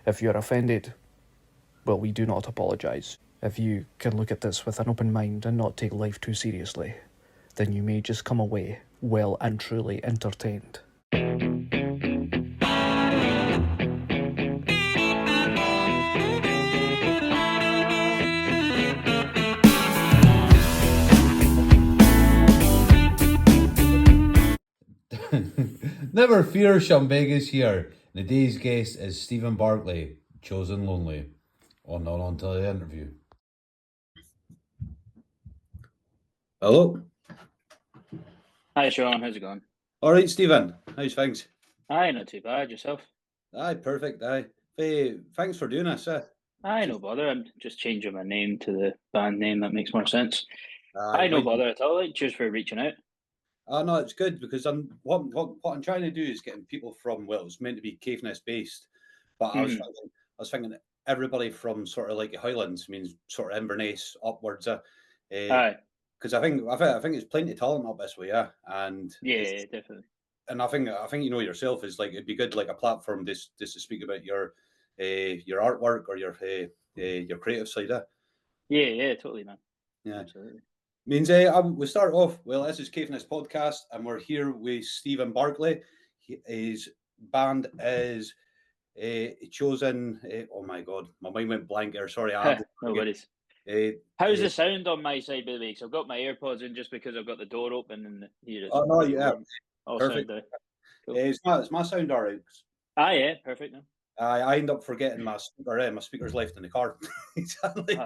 If you're offended, well, we do not apologise. If you can look at this with an open mind and not take life too seriously, then you may just come away well and truly entertained. Never fear, Scumbag is here. Today's guest is Stephen Barclay, chosen lonely. On to the interview. Hello. Hi Sean, how's it going? All right, Stephen. How's things? Aye, not too bad. Yourself? Aye, perfect. Aye. Thanks for doing this. Aye, no bother. I'm just changing my name to the band name. That makes more sense. Aye, No bother at all. Cheers for reaching out. No, it's good because what I'm trying to do is getting people from, well, it's meant to be caithness based, but I was thinking everybody from sort of like the Highlands, means sort of Inverness upwards. Aye. Because I think it's plenty of talent up this way, yeah, and yeah, definitely. And I think you know yourself is like it'd be good like a platform just to speak about your artwork or your creative side. Yeah, totally, man. Yeah, absolutely. Means we start off. Well, this is caithness podcast, and we're here with Stephen Barclay. His band is chosen. Oh my god, my mind went blank there. Sorry, I have no worries. How's the sound on my side, by the way? Because I've got my AirPods in just because I've got the door open and here it's. Oh no, yeah, perfect. Cool. It's my sound alright. Yeah, perfect. No? I end up forgetting my speaker. My speaker's left in the car. Exactly.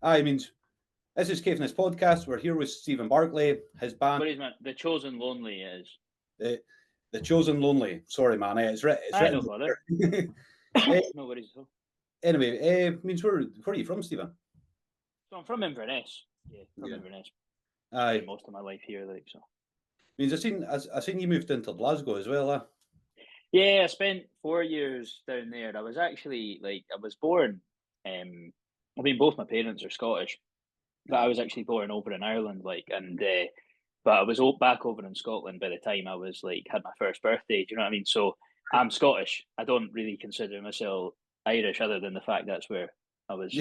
I mean, this is caithness podcast. We're here with Stephen Barclay. His band. What is man? The Chosen Lonely is. The Chosen Lonely. Sorry, man. It's written. No bother. No worries at all. Anyway, means where are you from, Stephen? So I'm from Inverness. Yeah, from Inverness. Aye. Most of my life here, like so. Means I seen you moved into Glasgow as well, Yeah, I spent 4 years down there. I was actually I was born. I mean, both my parents are Scottish, but I was actually born over in Ireland, but I was back over in Scotland by the time I was had my first birthday. Do you know what I mean? So I'm Scottish. I don't really consider myself Irish, other than the fact that's where I was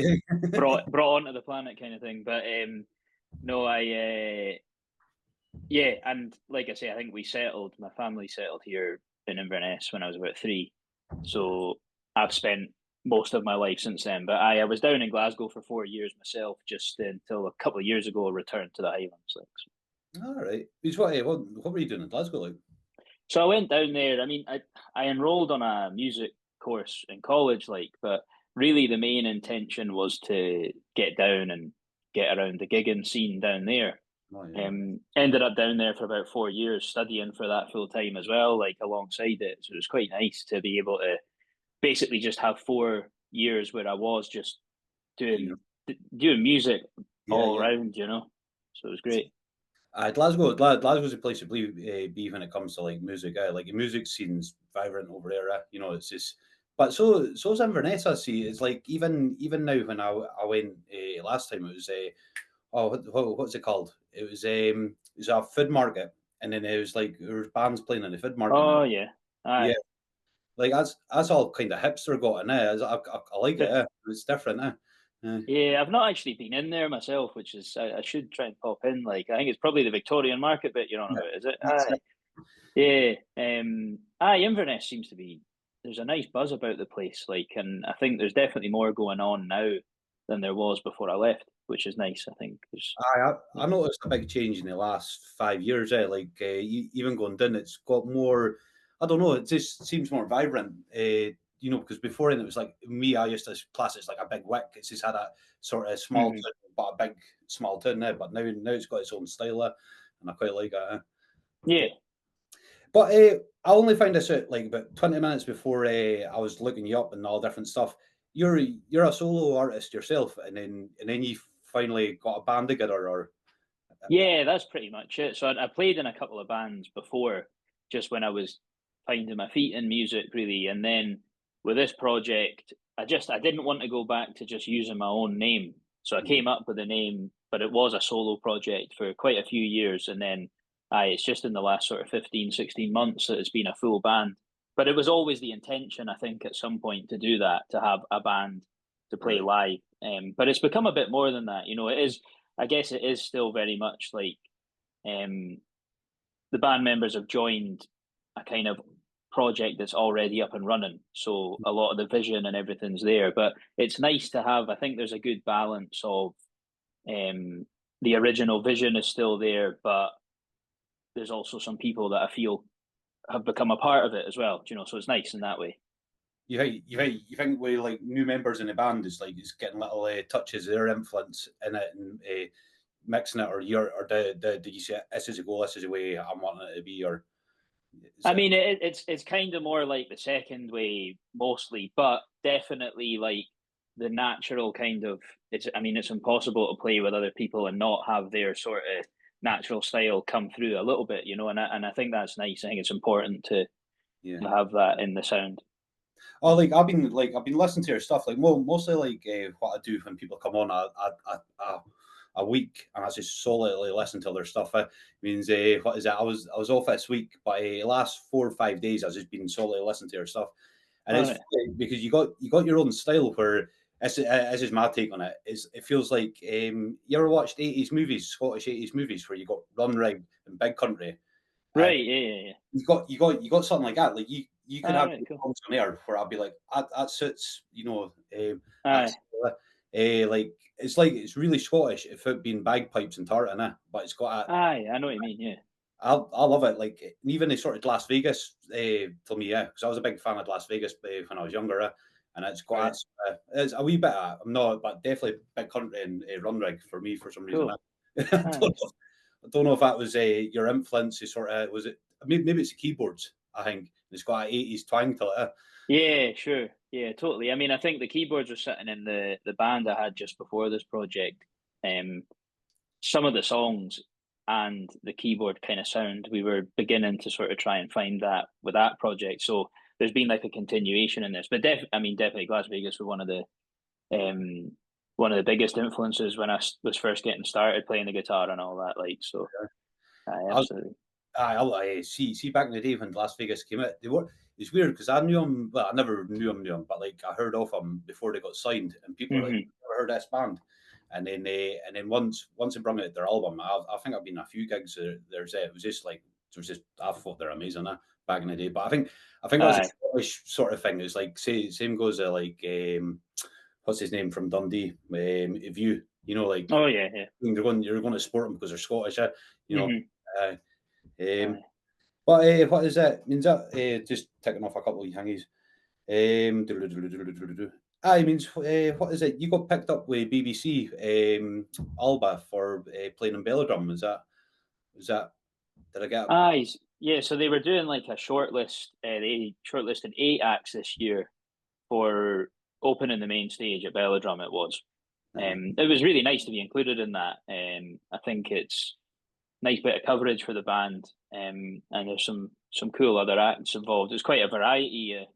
brought onto the planet, kind of thing. But no, and like I say, I think my family settled here in Inverness when I was about 3. So I've spent most of my life since then. But I was down in Glasgow for 4 years myself, just until a couple of years ago I returned to the Highlands. All right. What were you doing in Glasgow? So I went down there. I mean, I enrolled on a music course in college, but really the main intention was to get down and get around the gigging scene down there. Oh, yeah. Ended up down there for about 4 years studying for that full time as well, alongside it. So it was quite nice to be able to basically just have 4 years where I was just doing music all around, you know. So it was great. Glasgow's a place to be when it comes to music. The music scene's vibrant over there. You know, it's just. But so's Inverness. I see. It's even now when I went last time, it was what's it called? It was a food market, and then there was bands playing in the food market. Oh yeah, yeah. That's all kind of hipster got in there. I like it. It's different. Yeah, I've not actually been in there myself, which is I should try and pop in. I think it's probably the Victorian market bit you're on about, is it? Yeah. Inverness seems to be. There's a nice buzz about the place, and I think there's definitely more going on now than there was before I left, which is nice. I think. I noticed a big change in the last 5 years. Even going down, it's got more. I don't know. It just seems more vibrant. You know, because before it was me. I used to class it as a big wick. It's just had a sort of small tune, but a big small tune there. But now it's got its own style, and I quite like it. Yeah. But I only found this out about 20 minutes before I was looking you up and all different stuff. You're a solo artist yourself, and then you finally got a band together, or? Yeah, that's pretty much it. So I played in a couple of bands before, just when I was finding my feet in music, really, and then with this project, I didn't want to go back to just using my own name. So I came up with a name, but it was a solo project for quite a few years. And then it's just in the last sort of 15, 16 months that it's been a full band. but it was always the intention, I think, at some point to do that, to have a band to play live. But it's become a bit more than that. You know, it is. I guess it is still very much like the band members have joined a kind of project that's already up and running. So a lot of the vision and everything's there. But it's nice to have. I think there's a good balance of the original vision is still there, but there's also some people that I feel have become a part of it as well. You know, so it's nice in that way. You think with like new members in the band is like it's getting little touches of their influence in it and mixing it, or did you say this is a goal, this is the way I'm wanting it to be, or? I mean, it's kind of more like the second way mostly, but definitely like the natural kind of. It's. I mean, it's impossible to play with other people and not have their sort of natural style come through a little bit, you know. And I think that's nice. I think it's important to have that in the sound. Oh, like I've been listening to your stuff, like mostly like what I do when people come on a week, and I just solidly listen to their stuff. It means what is it? I was off this week, but last 4 or 5 days I've just been solidly listening to your stuff, and it's because you got your own style. Where this is my take on it. It feels like you ever watched 80s movies, Scottish 80s movies, where you got Run Rag and Big Country, right? Yeah. You got something like that. Like you could have cool. songs on there where I'd be like, that suits, you know, like it's really Scottish if it being bagpipes and tartan, but it's got I know what you mean, yeah. I love it. Like even the sort of Las Vegas to me, because I was a big fan of Las Vegas when I was younger, and it's got it's a wee bit. I'm not, but definitely Big Country and Run Rig for me for some reason. I don't know if that was your influence. Sort of was it? Maybe it's the keyboards. I think it's got an 80s twang to it. Yeah, sure. Yeah, totally. I mean, I think the keyboards were sitting in the band I had just before this project. Some of the songs and the keyboard kind of sound, we were beginning to sort of try and find that with that project. So there's been like a continuation in this. But definitely Las Vegas was one of the biggest influences when I was first getting started playing the guitar and all that. Like, so, absolutely. I see. Back in the day when Las Vegas came out, it's weird because I knew him. Well, I never knew him, but like I heard of him before they got signed, and people were like, "Never heard this band." And then once they brought out their album, I think I've been a few gigs. There's it was just I thought they're amazing back in the day. But I think that's a Scottish sort of thing. It's like same goes to like what's his name from Dundee, View. You know, like you're going to support them because they're Scottish. You know. But what is that? Means that just ticking off a couple of thingies. It means what is it? You got picked up with BBC Alba for playing on Belladrum. Was that? Did I get? Yeah. So they were doing like a shortlist. They shortlisted 8 acts this year for opening the main stage at Belladrum. It was. It was really nice to be included in that. I think it's nice bit of coverage for the band, and there's some cool other acts involved. There's quite a variety of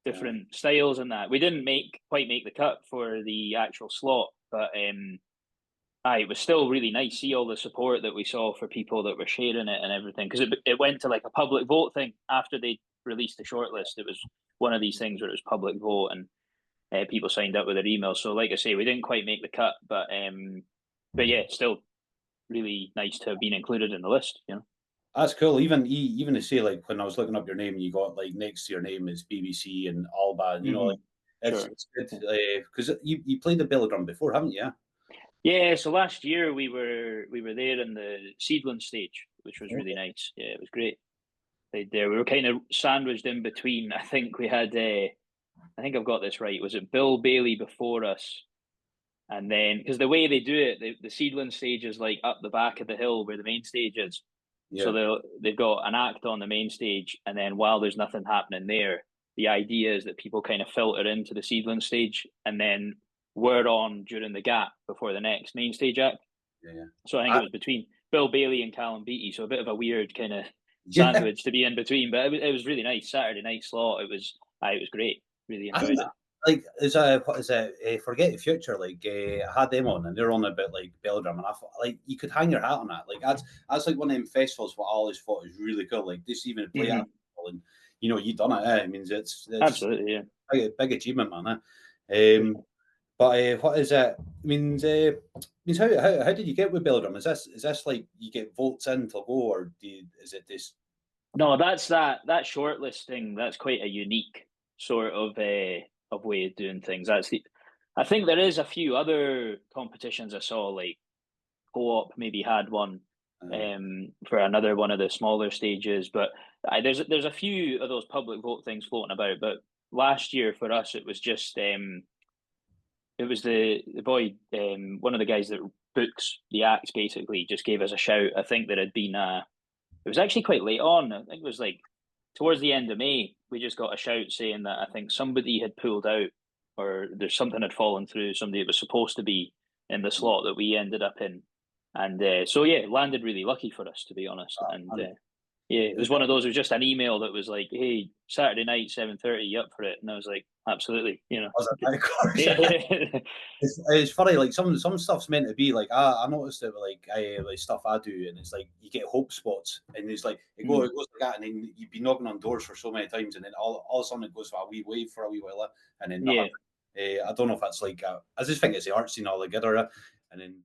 different styles in that. We didn't quite make the cut for the actual slot, but it was still really nice. See all the support that we saw for people that were sharing it and everything, because it went to like a public vote thing after they released the shortlist. It was one of these things where it was public vote and people signed up with their emails. So like I say, we didn't quite make the cut, but yeah, still really nice to have been included in the list, you know. That's cool. Even to say, like, when I was looking up your name, you got like next to your name is BBC and Alba, and you know, like it's good because you played the Belladrum before, haven't you? Yeah. So last year we were there in the Seedling stage, which was really nice. Yeah, it was great. We were kind of sandwiched in between. I think we had I think I've got this right. Was it Bill Bailey before us? And then, because the way they do it, the Seedling stage is like up the back of the hill where the main stage is. Yeah. So they've got an act on the main stage, and then while there's nothing happening there, the idea is that people kind of filter into the Seedling stage, and then we're on during the gap before the next main stage act. Yeah. So I think it was between Bill Bailey and Callum Beattie, so a bit of a weird kind of sandwich to be in between, but it was really nice. Saturday night slot, it was great. Really enjoyed it. Like, what is it? Forget the Future. Like, I had them on, and they're on a bit like Belladrum, and I thought, like, you could hang your hat on that. Like, that's like one of them festivals. What I always thought is really cool. Like, just even play at and you done it. It means it's absolutely, yeah, big achievement, man. But what is it? Means how did you get with Belladrum? Is this like you get votes in to go, or is it this? No, that's that shortlisting. That's quite a unique sort of way of doing things. I think there is a few other competitions I saw, like Co-op maybe had one for another one of the smaller stages, but there's a few of those public vote things floating about. But last year for us, it was just it was the boy, one of the guys that books the acts, basically just gave us a shout. I think there had been it was actually quite late on. I think it was like towards the end of May. We just got a shout saying that I think somebody had pulled out, or there's something had fallen through. Somebody that was supposed to be in the slot that we ended up in, and so yeah, it landed really lucky for us, to be honest. And yeah, it was one of those. It was just an email that was like, "Hey, Saturday night, 7:30, you up for it?" And I was like, "Absolutely," you know. Of course. It's funny, like some stuff's meant to be like I noticed it with like stuff I do, and it's like you get hope spots, and it's like it goes like that, and then you'd be knocking on doors for so many times, and then all of a sudden it goes for a wee wave for a wee while, and then nothing. I don't know if that's like I just think it's the art scene all together, and then.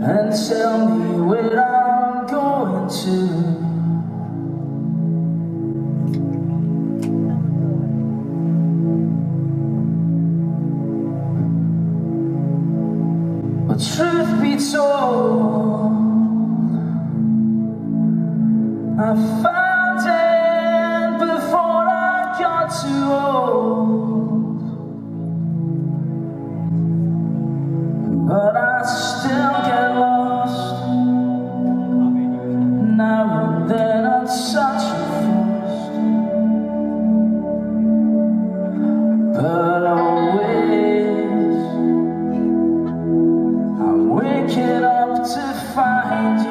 And tell me where I'm going to. But truth be told, I found it before I got too old. But I still get lost. Now and then I'd such a first, but always I'm waking up to find you.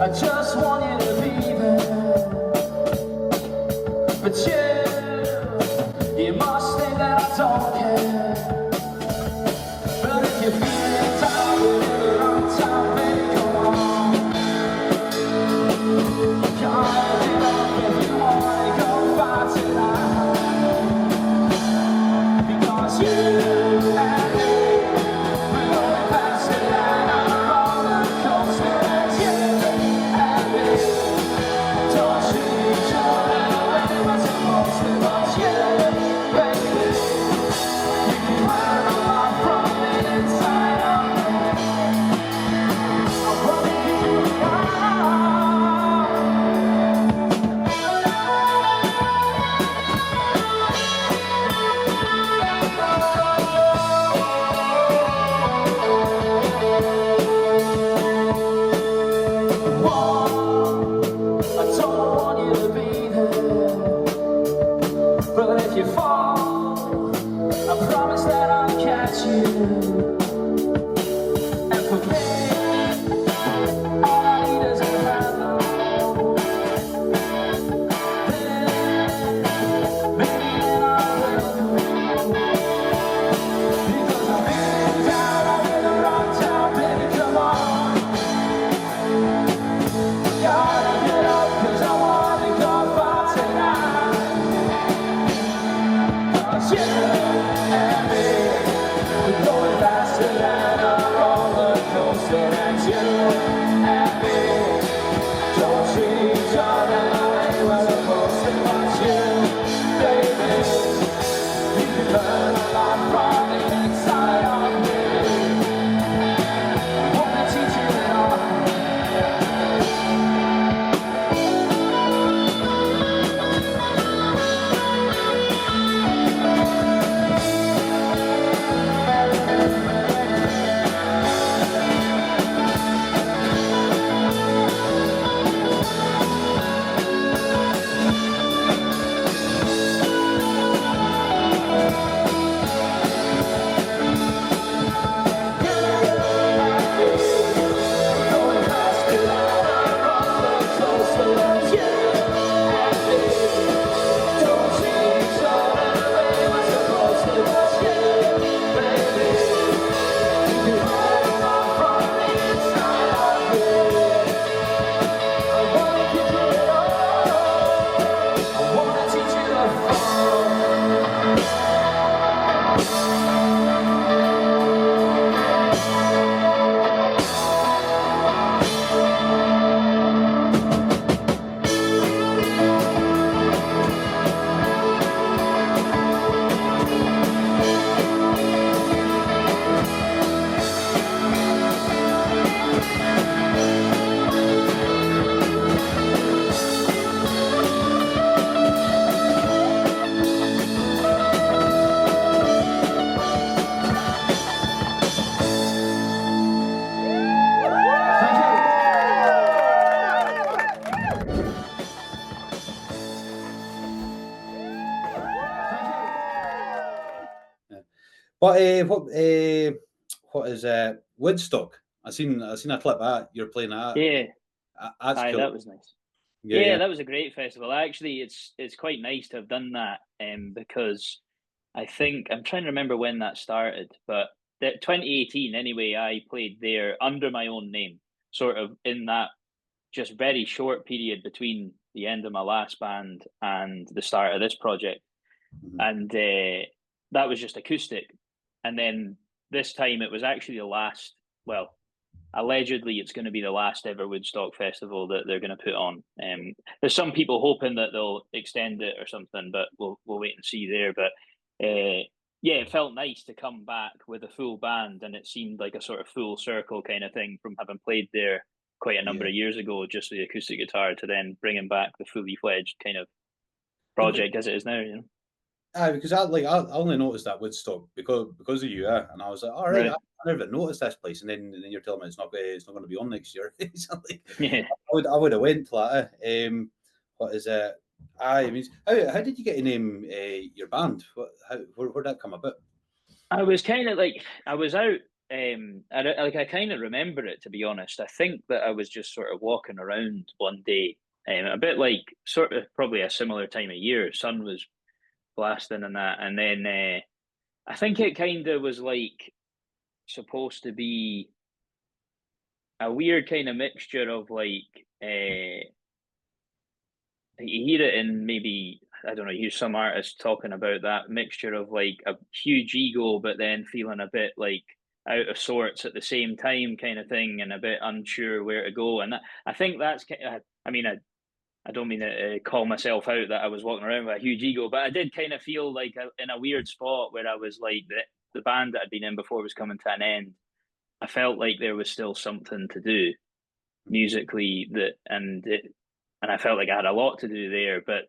I just want you to be there, but you must think that I don't care. But if you feel down with the wrong time, baby, come on. Can't get up if you wanna go far tonight, because you and me, we're going past the line on the roller coaster. Yeah, and me, we're going fast. But what is Woodstock? I seen a clip of that. You're playing that. Yeah, That's aye, cool. that was nice. Yeah, that was a great festival. Actually, it's quite nice to have done that, because I think I'm trying to remember when that started, but 2018 anyway. I played there under my own name, sort of in that just very short period between the end of my last band and the start of this project, and that was just acoustic. And then this time it was actually the last. Well, allegedly it's going to be the last ever Woodstock festival that they're going to put on. There's some people hoping that they'll extend it or something, but we'll wait and see there. But yeah, it felt nice to come back with a full band, and it seemed like a sort of full circle kind of thing from having played there quite a number of years ago, just the acoustic guitar, to then bringing back the fully fledged kind of project as it is now. You know? Because I only noticed that Woodstock because of you, and I was like, all right, Right. I never noticed this place, and then you're telling me it's not going to be on next year. So, like, Yeah. I would have went to that. What is it? I mean, how did you get to name your band? Where did that come about? I was kind of like, I was out. I kind of remember it, to be honest. I think that I was just sort of walking around one day, a bit like sort of probably a similar time of year. Sun was blasting and that, and then I think it kind of was like supposed to be a weird kind of mixture of like you hear it in maybe, I don't know, you hear some artists talking about that mixture of like a huge ego, but then feeling a bit like out of sorts at the same time, kind of thing, and a bit unsure where to go. And I think that's kind of, I mean, I don't mean to call myself out that I was walking around with a huge ego, but I did kind of feel like in a weird spot where I was like the band that I'd been in before was coming to an end. I felt like there was still something to do musically and I felt like I had a lot to do there, but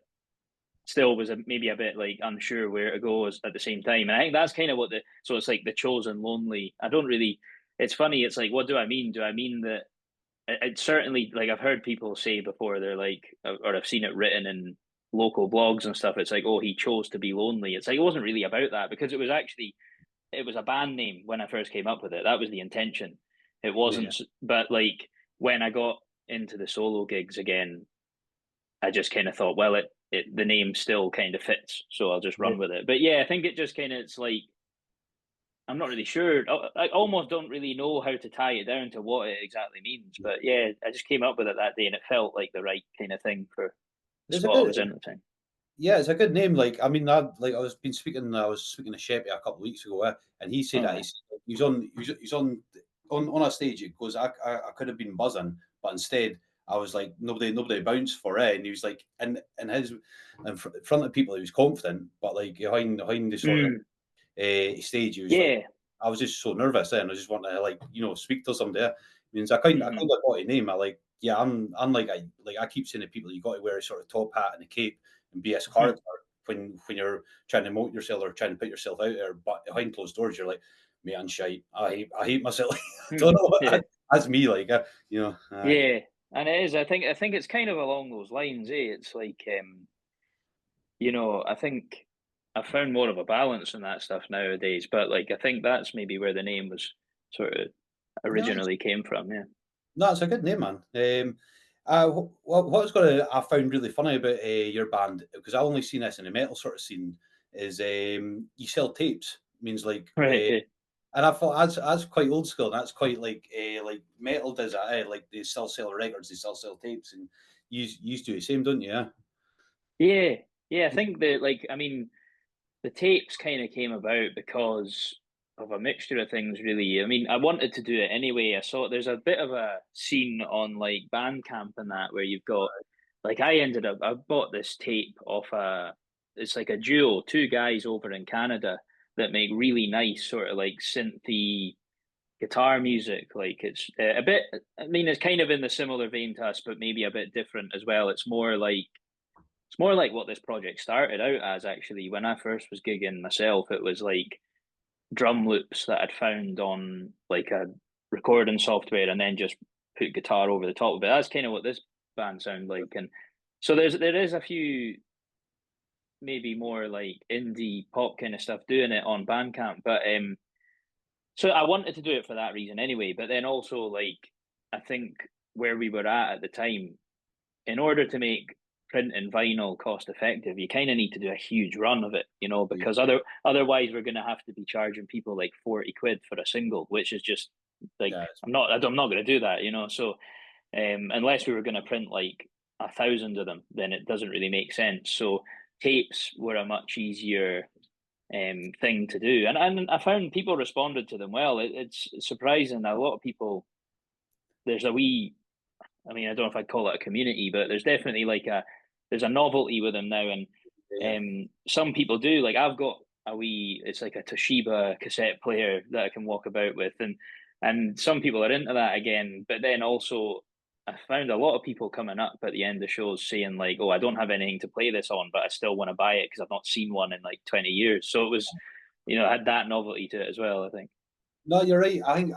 still was maybe a bit like unsure where to go at the same time. And I think that's kind of so it's like the chosen lonely. I don't really, it's funny. It's like, what do I mean? Do I mean that it's certainly like I've heard people say before, they're like, or I've seen it written in local blogs and stuff. It's like, oh, he chose to be lonely. It's like, it wasn't really about that, because it was a band name when I first came up with it. That was the intention. It wasn't, but like when I got into the solo gigs again, I just kind of thought, well, the name still kind of fits, so I'll just run with it. But yeah, I think it just kind of, it's like, I'm not really sure. I almost don't really know how to tie it down to what it exactly means. But yeah, I just came up with it that day, and it felt like the right kind of thing for the spot I was in at the time. Yeah, it's a good name. Like, I mean, I was speaking to Sheppy a couple of weeks ago, and he said that he's on a stage. It goes, I could have been buzzing, but instead I was like, nobody bounced for it, and he was like, in front of people he was confident, but like behind the sort of stage, he was like, I was just so nervous, and I just wanted to, like, speak to somebody. Means I kind of got a name. I'm like I keep saying to people, you got to wear a sort of top hat and a cape and be a character when you're trying to moat yourself or trying to put yourself out there. But behind closed doors, you're like, me, I'm shite. I hate myself. I don't know. That's me. Like, yeah, and it is. I think it's kind of along those lines. It's like, I think I found more of a balance in that stuff nowadays. But like, I think that's maybe where the name was sort of originally came from. Yeah. No, it's a good name, man. What's I found really funny about your band, because I only seen this in the metal sort of scene, is you sell tapes. Means like, right. And I thought that's quite old school. And that's quite like metal does that. Like they still sell records, they still sell tapes, and you do the same, don't you? Yeah. I think that, like, I mean, the tapes kind of came about because of a mixture of things, really. I mean, I wanted to do it anyway. I saw there's a bit of a scene on like Bandcamp and that where you've got, like, I bought this tape off it's like a duo, two guys over in Canada that make really nice sort of like synthy guitar music. Like, it's a bit, I mean, it's kind of in the similar vein to us, but maybe a bit different as well. It's more like what this project started out as, actually. When I first was gigging myself, it was like drum loops that I'd found on like a recording software, and then just put guitar over the top of it. That's kind of what this band sounds like. And so there is a few maybe more like indie pop kind of stuff doing it on Bandcamp, but so I wanted to do it for that reason anyway. But then also, like, I think where we were at the time, in order to make printing vinyl cost effective, you kind of need to do a huge run of it, because otherwise we're going to have to be charging people like 40 quid for a single, which is just like, I'm not going to do that, So unless we were going to print like 1,000 of them, then it doesn't really make sense. So tapes were a much easier thing to do, and I found people responded to them well. It's surprising. A lot of people, there's a wee, I mean, I don't know if I'd call it a community, but there's definitely there's a novelty with them now, and some people do. Like, I've got a wee, it's like a Toshiba cassette player that I can walk about with, and some people are into that again. But then also, I found a lot of people coming up at the end of shows saying like, "Oh, I don't have anything to play this on, but I still want to buy it because I've not seen one in like 20 years." So it was, had that novelty to it as well, I think. No, you're right. I think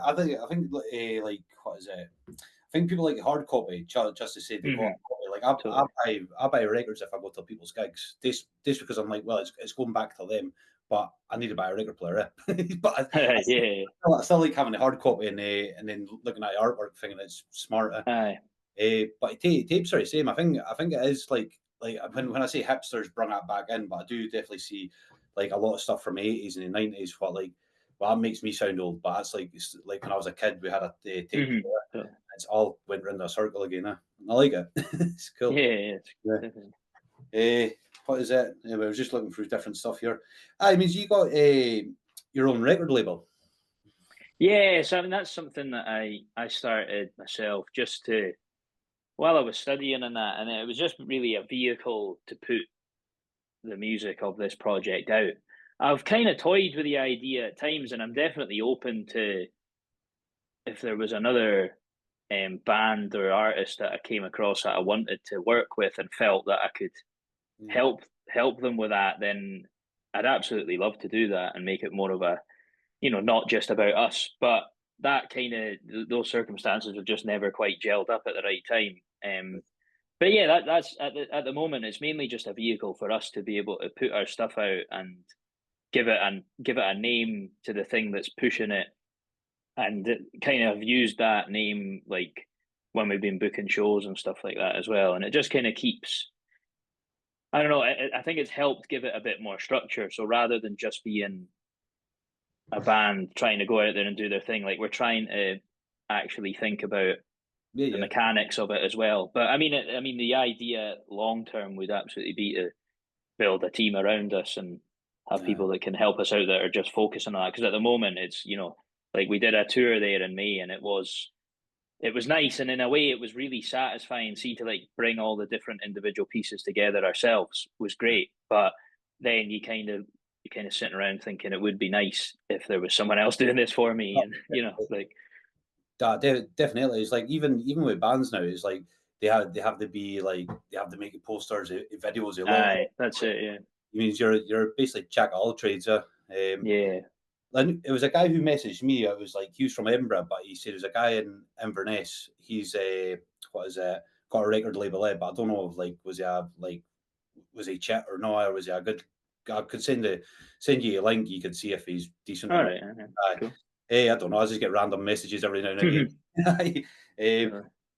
like, what is it? I think people like hard copy just to say they got copy. Like, I buy records if I go to people's gigs. This because I'm like, well, it's going back to them, but I need to buy a record player. But I still like having a hard copy and then looking at the artwork, thinking it's smarter. But tapes are the same. I think it is like when I say hipsters bring that back in, but I do definitely see like a lot of stuff from the 80s and the 90s. What like, well, that makes me sound old, but it's like when I was a kid, we had a tape player. It's all went round a circle again. I like it. It's cool. What is it? I was just looking through different stuff here. I mean, you got your own record label. Yeah, so I mean, that's something that I started myself just to, while I was studying and that, and it was just really a vehicle to put the music of this project out. I've kind of toyed with the idea at times, and I'm definitely open to, if there was another band or artist that I came across that I wanted to work with and felt that I could help them with that, then I'd absolutely love to do that and make it more of a, not just about us. But that kind of, those circumstances have just never quite gelled up at the right time. But yeah, that's at the moment, it's mainly just a vehicle for us to be able to put our stuff out and give it a name to the thing that's pushing it, and kind of used that name like when we've been booking shows and stuff like that as well. And it just kind of keeps, I don't know, I think it's helped give it a bit more structure. So rather than just being a band trying to go out there and do their thing, like, we're trying to actually think about the mechanics of it as well. But I mean, the idea long term would absolutely be to build a team around us and have people that can help us out that are just focusing on that. Because at the moment, it's, like, we did a tour there in May, and it was nice, and in a way it was really satisfying. To like bring all the different individual pieces together ourselves was great. But then you kind of sitting around thinking it would be nice if there was someone else doing this for me, and like that definitely. It's like even with bands now, it's like they have to be like, they have to make posters, videos. That's it. Yeah, it means you're basically jack of all trades. Yeah. And it was a guy who messaged me. It was like, he was from Edinburgh, but he said there's a guy in Inverness. He's got a record label there, but I don't know if like was he chat or no, or was he a good? I could send you a link. You could see if he's decent. All right. Cool. I don't know. I just get random messages every now and again.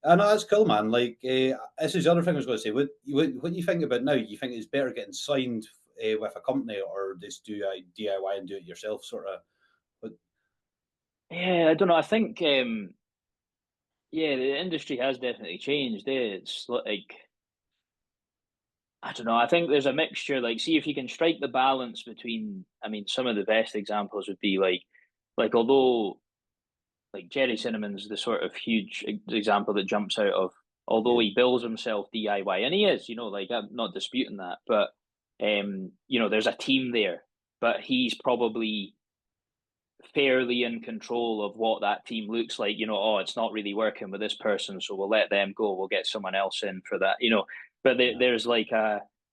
I know, that's cool, man. Like, this is the other thing I was going to say. What do you think about now? You think it's better getting signed with a company, or just do a DIY and do it yourself, sort of? Yeah, I don't know. I think, the industry has definitely changed. It's like, I don't know. I think there's a mixture. Like, see if you can strike the balance between. I mean, some of the best examples would be like although, like, Jerry Cinnamon's the sort of huge example that jumps out of. Although he bills himself DIY, and he is, like, I'm not disputing that, but there's a team there, but he's probably fairly in control of what that team looks like. It's not really working with this person, so we'll let them go. We'll get someone else in for that. But there's like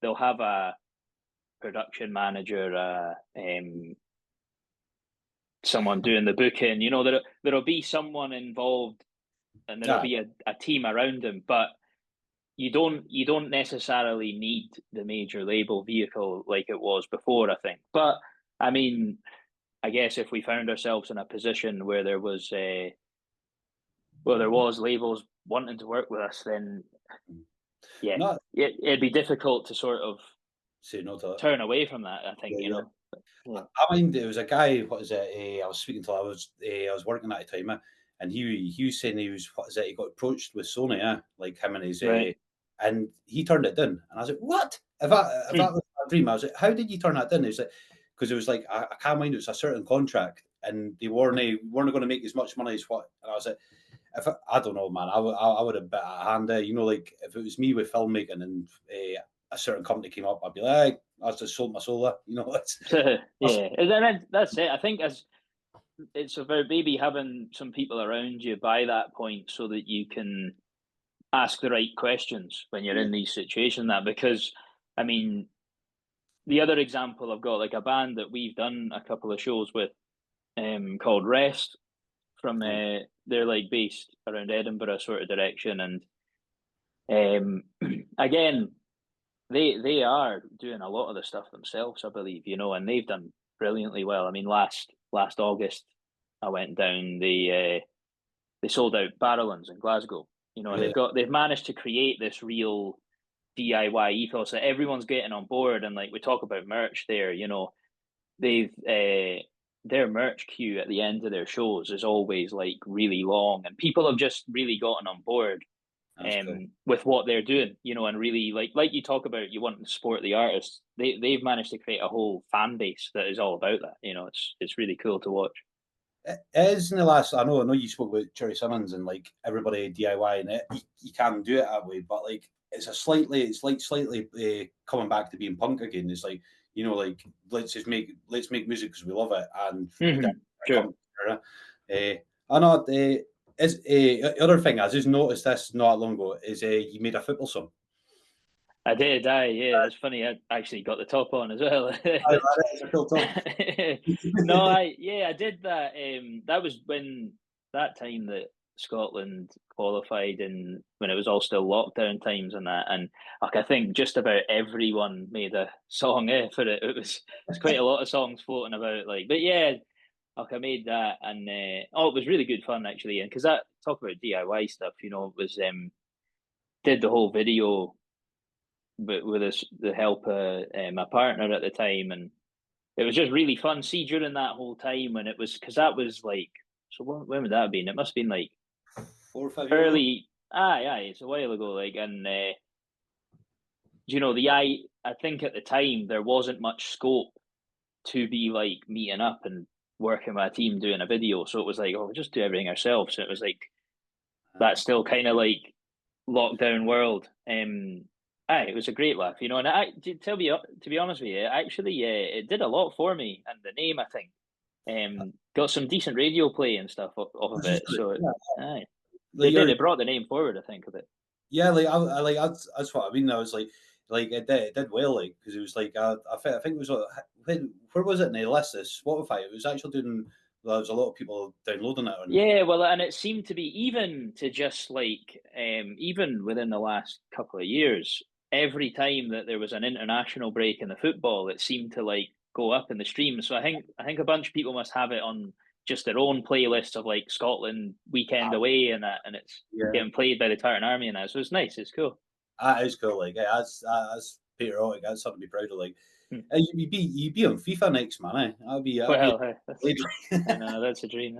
they'll have a production manager, someone doing the booking. There'll be someone involved, and there'll be a team around him. But you don't necessarily need the major label vehicle like it was before, I think. But I mean, I guess if we found ourselves in a position where there was labels wanting to work with us, then yeah, No, it'd be difficult to sort of say no to it. turn away from that, I think, Yeah, you know. Yeah. I mind there was a guy. What is it? I was speaking to. I was working at the time, and he was saying he was, what is it? He got approached with Sony, like him and his, Right. and he turned it down. And I was like, what? If that was my dream, I was like, how did you turn that down? He was like, because it was like I can't mind. It was a certain contract, and they weren't going to make as much money as what. And I was like, I don't know, man. I would have bet a hand there. You know, like if it was me with filmmaking and a certain company came up, I'd be like, I just sold my soul. You know, Yeah, and then that's it. I think it's about maybe having some people around you by that point so that you can ask the right questions when you're in these situations. That because, I mean, the other example I've got, like a band that we've done a couple of shows with, called Rest. From they're like based around Edinburgh sort of direction, and again, they are doing a lot of the stuff themselves, I believe, you know, and they've done brilliantly well. I mean, last August, I went down. They sold out Barrowlands in Glasgow, you know, and they've managed to create this real DIY ethos that everyone's getting on board. And like we talk about merch there, you know, they've their merch queue at the end of their shows is always like really long, and people have just really gotten on board cool. with what they're doing, you know, and really like you talk about, you want to support the artists. They've managed to create a whole fan base that is all about that. You know, it's really cool to watch. It is in the last. I know you spoke about Cherry Simmons and like everybody DIY and it. You can do it that way, but like it's slightly coming back to being punk again. It's like, you know, like let's make music because we love it, and Sure. I know. Is other thing I just noticed this not long ago is you made a football song. I did. Yeah, it's funny. I actually got the top on as well. No, I did that. That was when that time that Scotland qualified, and when it was all still lockdown times and that, and like I think just about everyone made a song for it. It's quite a lot of songs floating about, like, but yeah, like I made that, and it was really good fun actually, and because that talk about DIY stuff, you know, it was did the whole video with the help of my partner at the time, and it was just really fun. See, during that whole time when it was, because that was like, so when would that have been? It must have been like 4 or 5 years early. Aye, it's a while ago. Like, and you know, I think at the time there wasn't much scope to be like meeting up and working with a team doing a video. So it was like, we'll just do everything ourselves. So it was like that's still kind of like lockdown world. It was a great laugh, you know. And to be honest with you, actually, it did a lot for me, and the name, I think, got some decent radio play and stuff off of it. So, it brought the name forward, I think, of it. Yeah, like I that's what I mean. I was like it did well, like, because it was like I think it was where was it in the list? Spotify. It was actually doing. There was a lot of people downloading it. Yeah, well, and it seemed to be even to just like even within the last couple of years, every time that there was an international break in the football, it seemed to like go up in the stream. So I think a bunch of people must have it on just their own playlists of like Scotland weekend away and that, and it's getting played by the Tartan Army and that. So it's nice. It's cool. That is cool. Like, that's patriotic. That's something to be proud of. Like, you'd be on FIFA next, man. Eh? That'd be. That's a dream.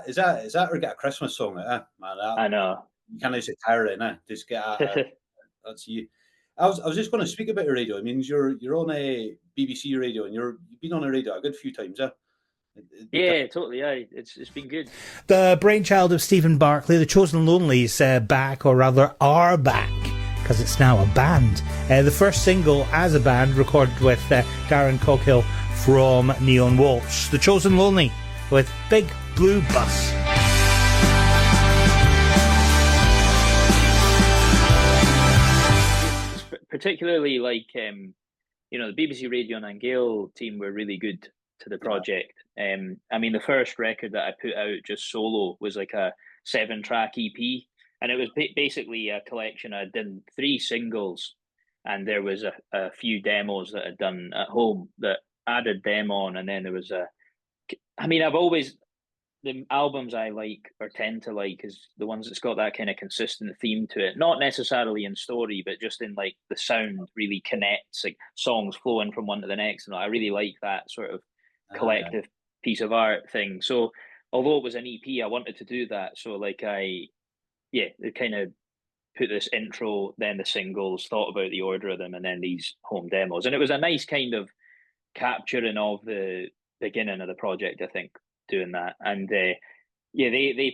Is that or get a Christmas song? Man, I know. you can't say tire it, nah. Just get that's you. I was just going to speak about your radio. I mean, you're on a BBC radio, and you've been on a radio a good few times, yeah. Yeah, totally. Yeah, it's been good. The brainchild of Stephen Barclay, the Chosen Lonely's back, or rather are back, because it's now a band. The first single as a band recorded with Darren Coghill from Neon Waltz. The Chosen Lonely with Big Blue Bus. Particularly like you know, the BBC Radio Nangale team were really good to the project. I mean, the first record that I put out just solo was like a 7-track EP, and it was basically a collection. I did 3 singles, and there was a few demos that I'd done at home that added them on, and then there was I mean, I've always, the albums I like or tend to like is the ones that's got that kind of consistent theme to it. Not necessarily in story, but just in like the sound really connects, like songs flowing from one to the next. And I really like that sort of collective piece of art thing. So although it was an EP, I wanted to do that. So like it kind of put this intro, then the singles, thought about the order of them, and then these home demos. And it was a nice kind of capturing of the beginning of the project, I think, doing that. And they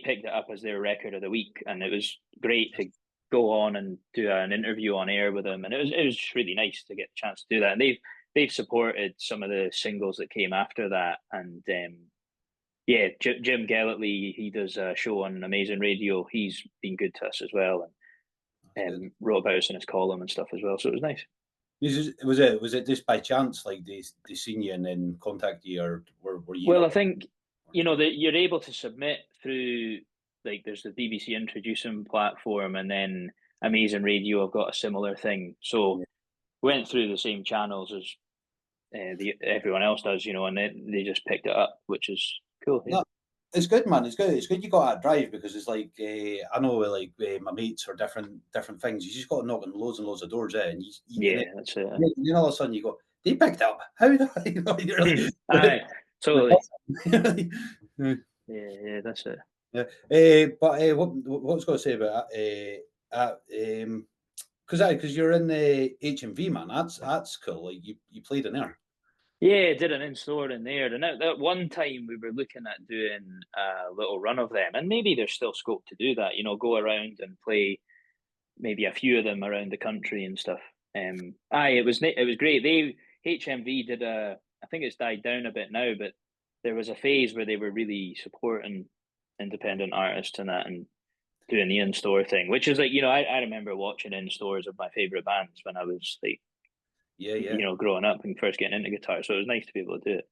picked it up as their record of the week, and it was great to go on and do an interview on air with them, and it was just really nice to get the chance to do that. And they've supported some of the singles that came after that. And Jim Gellertley, he does a show on Amazing Radio. He's been good to us as well, and wrote about us in his column and stuff as well. So it was nice. Was it just by chance, like they seen you and then contact you, or were you? Well, I think, you know, that you're able to submit through, like, there's the BBC Introducing platform, and then Amazing Radio have got a similar thing. So went through the same channels as everyone else does, you know, and they just picked it up, which is cool. Yeah. No, it's good, man. It's good. You got that drive, because it's like I know, like my mates or different things. You just got to knock on loads and loads of doors, and that's it. And then all of a sudden you go, they picked up. How did I? You know, you're like, Aye, totally. Yeah, that's it. Yeah. But what I was going to say about that, because you're in the HMV, man. That's cool. Like you played in there. Yeah, I did an in-store in there. And at one time we were looking at doing a little run of them. And maybe there's still scope to do that, you know, go around and play maybe a few of them around the country and stuff. It was great. HMV did I think it's died down a bit now, but there was a phase where they were really supporting independent artists and that, and doing the in-store thing, which is like, you know, I remember watching in-stores of my favourite bands when I was like, you know, growing up and first getting into guitar. So it was nice to be able to do it.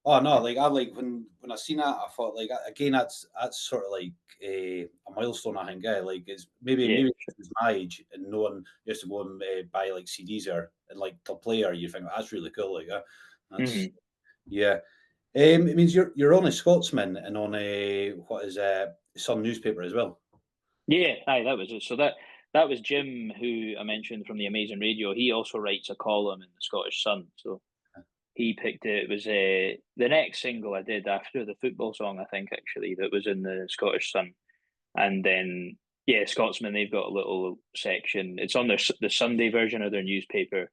Oh no, like I like when I seen that, I thought, like, again, that's sort of like a milestone, I think. Like it's maybe it's my age, and no one used to go and buy like CDs there and like to play, or you think that's really cool, like that's it means you're on a Scotsman and on a Sun newspaper as well. Yeah, that was it. So that was Jim, who I mentioned from the Amazing Radio. He also writes a column in the Scottish Sun. So he picked it. It was the next single I did after the football song, I think, actually, that was in the Scottish Sun. And then, Scotsman, they've got a little section. It's on the Sunday version of their newspaper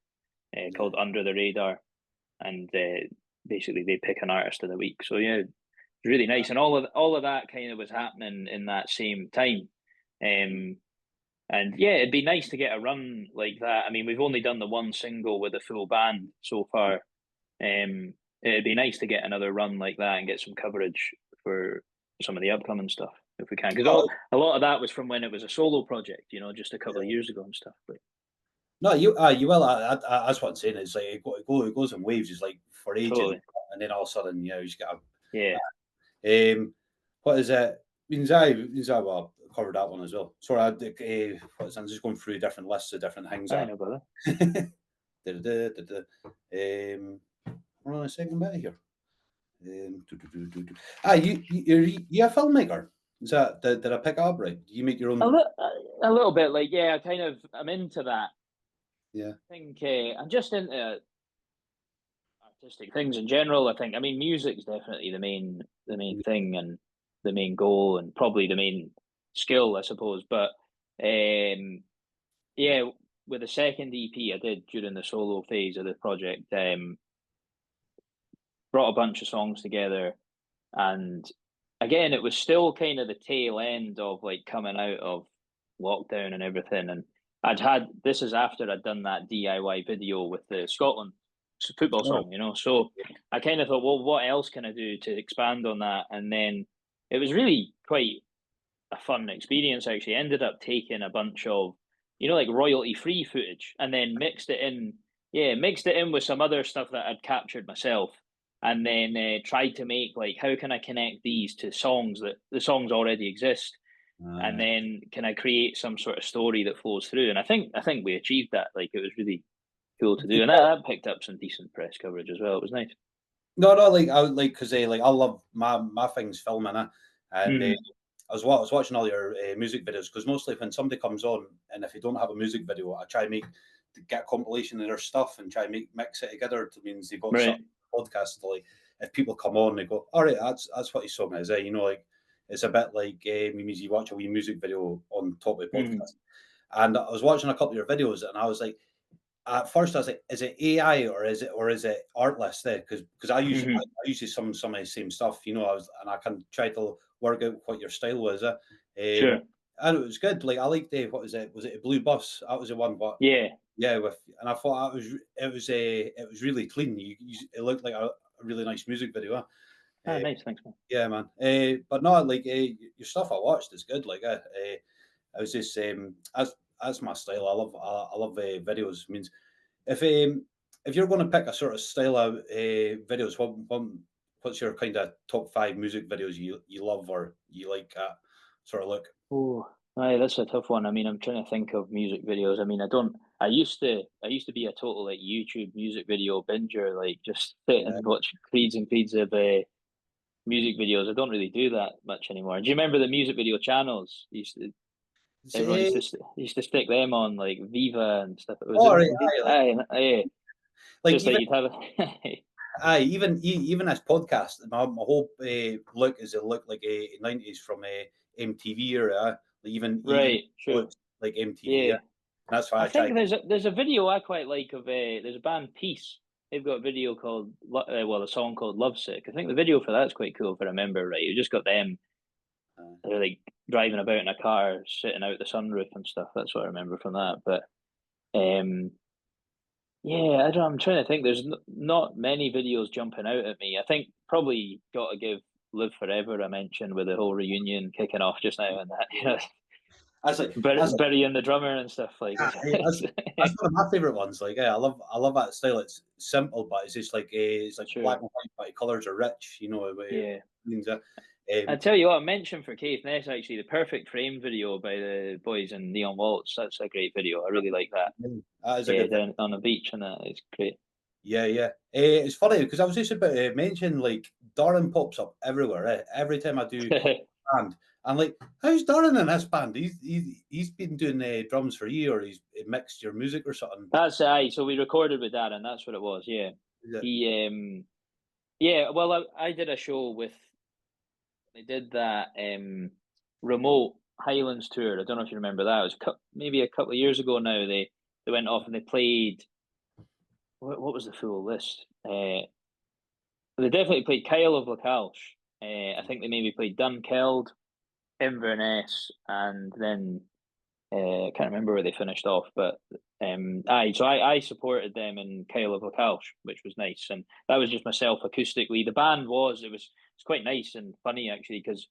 called Under the Radar. And basically they pick an artist of the week. So, yeah, it's really nice. And all of that kind of was happening in that same time. And it'd be nice to get a run like that. I mean, we've only done the one single with a full band so far. It'd be nice to get another run like that and get some coverage for some of the upcoming stuff if we can. Because a lot of that was from when it was a solo project, you know, just a couple of years ago and stuff. But no, you will. That's what I'm saying. It's like it goes in waves. It's like for ages, totally. And then all of a sudden, you know, you just get what is it? Means I covered that one as well. Sorry, I'm just going through different lists of different things. I know about that. Hold on a second bit here. You're a filmmaker. Is that did I pick up right? Do you make your own? A little bit, like I'm into that. Yeah. I think I'm just into artistic things in general. I mean, music's definitely the main thing, and the main goal and probably the main skill, I suppose. But yeah, with the second EP I did during the solo phase of the project, brought a bunch of songs together, and again, it was still kind of the tail end of like coming out of lockdown and everything. And this is after I'd done that DIY video with the Scotland football song, you know. So I kind of thought, well, what else can I do to expand on that? And then it was really quite a fun experience, actually. I ended up taking a bunch of, you know, like royalty free footage and then mixed it in with some other stuff that I'd captured myself. And then tried to make like, how can I connect these to songs that the songs already exist? And then can I create some sort of story that flows through? And I think we achieved that. Like, it was really cool to do, and that picked up some decent press coverage as well. It was nice. No, because I love my things filming it, and I was watching all your music videos, because mostly when somebody comes on, and if they don't have a music video, I try and get a compilation of their stuff and try and mix it together. It means they've got some podcast. Like, if people come on, they go, all right, that's what his song is. You know, like, it's a bit like you watch a wee music video on top of the podcast. And I was watching a couple of your videos, and I was like, at first I was like, is it AI or is it artless there? Because I use some of the same stuff, you know. I can try to work out what your style was. Sure. And it was good. Like, I liked what was it? Was it a blue bus? That was the one. But yeah. And I thought it was really clean. It looked like a really nice music video. Nice, thanks, man. Yeah, man. But no, like your stuff I watched is good. Like, I was just that's my style. I love videos. It means if you're going to pick a sort of style of videos, what's your kind of top 5 music videos you love or you like sort of look? Oh, aye, that's a tough one. I mean, I'm trying to think of music videos. I mean, I used to be a total like YouTube music video binger, like just sit and watch creeds and creeds of music videos. I don't really do that much anymore. Do you remember the music video channels? Everyone used to stick them on, like Viva and stuff. It was like just even, like you'd have even this podcast, my whole look is it look like a 90s from MTV era, even sure, like MTV. Yeah. That's why I think there's a video I quite like of there's a band Peace. They've got a video called a song called Lovesick. I think the video for that's quite cool if I remember right. You just got them. They're like driving about in a car, sitting out the sunroof and stuff. That's what I remember from that. But yeah, I'm trying to think. There's not many videos jumping out at me. I think probably got to give Live Forever a mention with the whole reunion kicking off just now and that. You know, burying the drummer and stuff like. That's one of my favorite ones. Like, I love that style. It's simple, but it's just like it's like black and white, but the colours are rich. You know. I tell you what, I mentioned for caithness actually the Perfect Frame video by the boys in Neon Waltz. That's a great video. I really like that. That is a good down on the beach, and that is great. Yeah. It's funny because I was just about to mention, like, Darren pops up everywhere. Every time I do band, I'm like, how's Darren in this band? He's been doing drums for you, or he's mixed your music or something. That's so we recorded with Darren. That's what it was. Yeah, he Well, I did a show with. They did that remote Highlands tour. I don't know if you remember that. It was maybe a couple of years ago now. They went off and they played. What was the full list? They definitely played Kyle of Lacalsh. I think they maybe played Dunkeld, Inverness, and then I can't remember where they finished off. But so I supported them in Kyle of Lacalsh, which was nice, and that was just myself acoustically. The band it's quite nice and funny actually because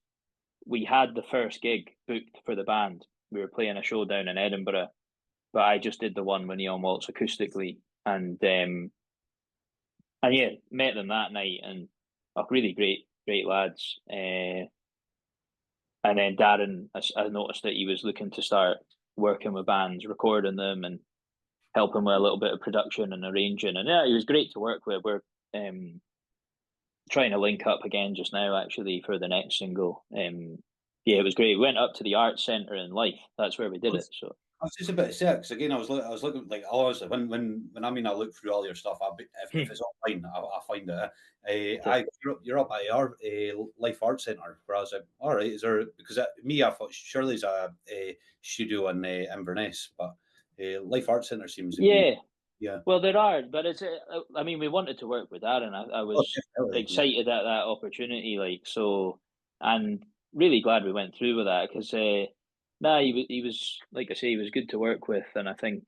we had the first gig booked for the band. We were playing a show down in Edinburgh, but I just did the one with Neon Waltz acoustically, and yeah, met them that night, and really great lads. And then Darren, I noticed that he was looking to start working with bands, recording them, and helping with a little bit of production and arranging. And yeah, he was great to work with. We're trying to link up again just now, actually, for the next single. Yeah, it was great. We went up to the Arts Centre in Life. That's where we did it. So was just about to say it because again, I was looking like honestly when I mean I look through all your stuff, if it's online, I find it. You're up at our Life Arts Centre, where I was like, all right, is there because me I thought surely there's a studio in Inverness, but Life Arts Centre seems to be Yeah, yeah. well, there are, but it's. I mean, we wanted to work with Darren. I Oh, was definitely, yeah. excited at that opportunity, like so, and really glad we went through with that because, nah, he was like I say, he was good to work with, and I think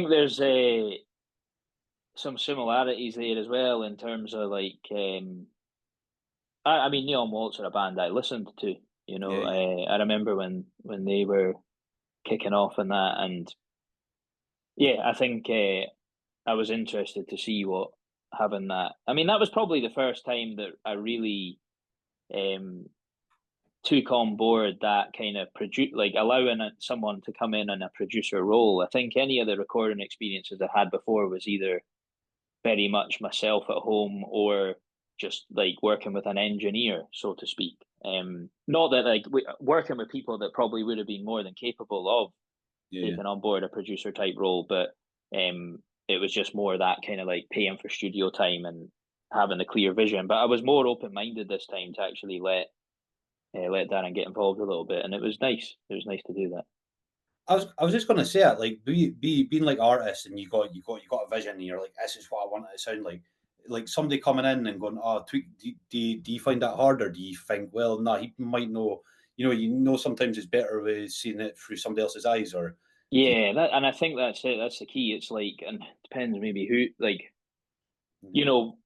there's some similarities there as well in terms of like, I mean, Neon Waltz are a band I listened to. You know, Yeah, I remember when they were kicking off and that, and yeah, I think I was interested to see what having that. I mean, that was probably the first time that I really um, took on board that kind of like allowing someone to come in a producer role. I think any of the recording experiences I had before was either very much myself at home or just like working with an engineer, so to speak. Not that like working with people that probably would have been more than capable of yeah. taking on board a producer type role, but it was just more that kind of like paying for studio time and having the clear vision. But I was more open minded this time to actually let Darren get involved a little bit, and it was nice. It was nice to do that. I was just gonna say it, like being like artists and you got a vision and you're like, this is what I want it to sound like. Like somebody coming in and going, oh, tweak, do you find that hard or do you think, well, no, he might know, you know, sometimes it's better with seeing it through somebody else's eyes or do Yeah, and I think that's it. That's the key. It's like, and it depends maybe who, like, you you, know,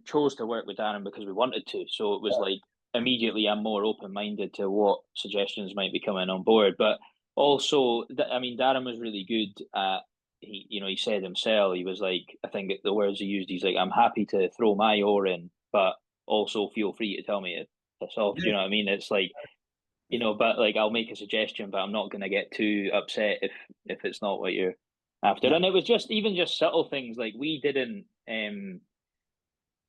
chose to work with Darren because we wanted to. So it was like immediately I'm more open minded to what suggestions might be coming on board. But also, I mean, Darren was really good at he said himself, he was like, I think the words he used, he's like, I'm happy to throw my oar in, but also feel free to tell me to piss off. Do yeah, you know what I mean? It's like, but like I'll make a suggestion, but I'm not going to get too upset if it's not what you're after. yeah, And it was just subtle things like we didn't.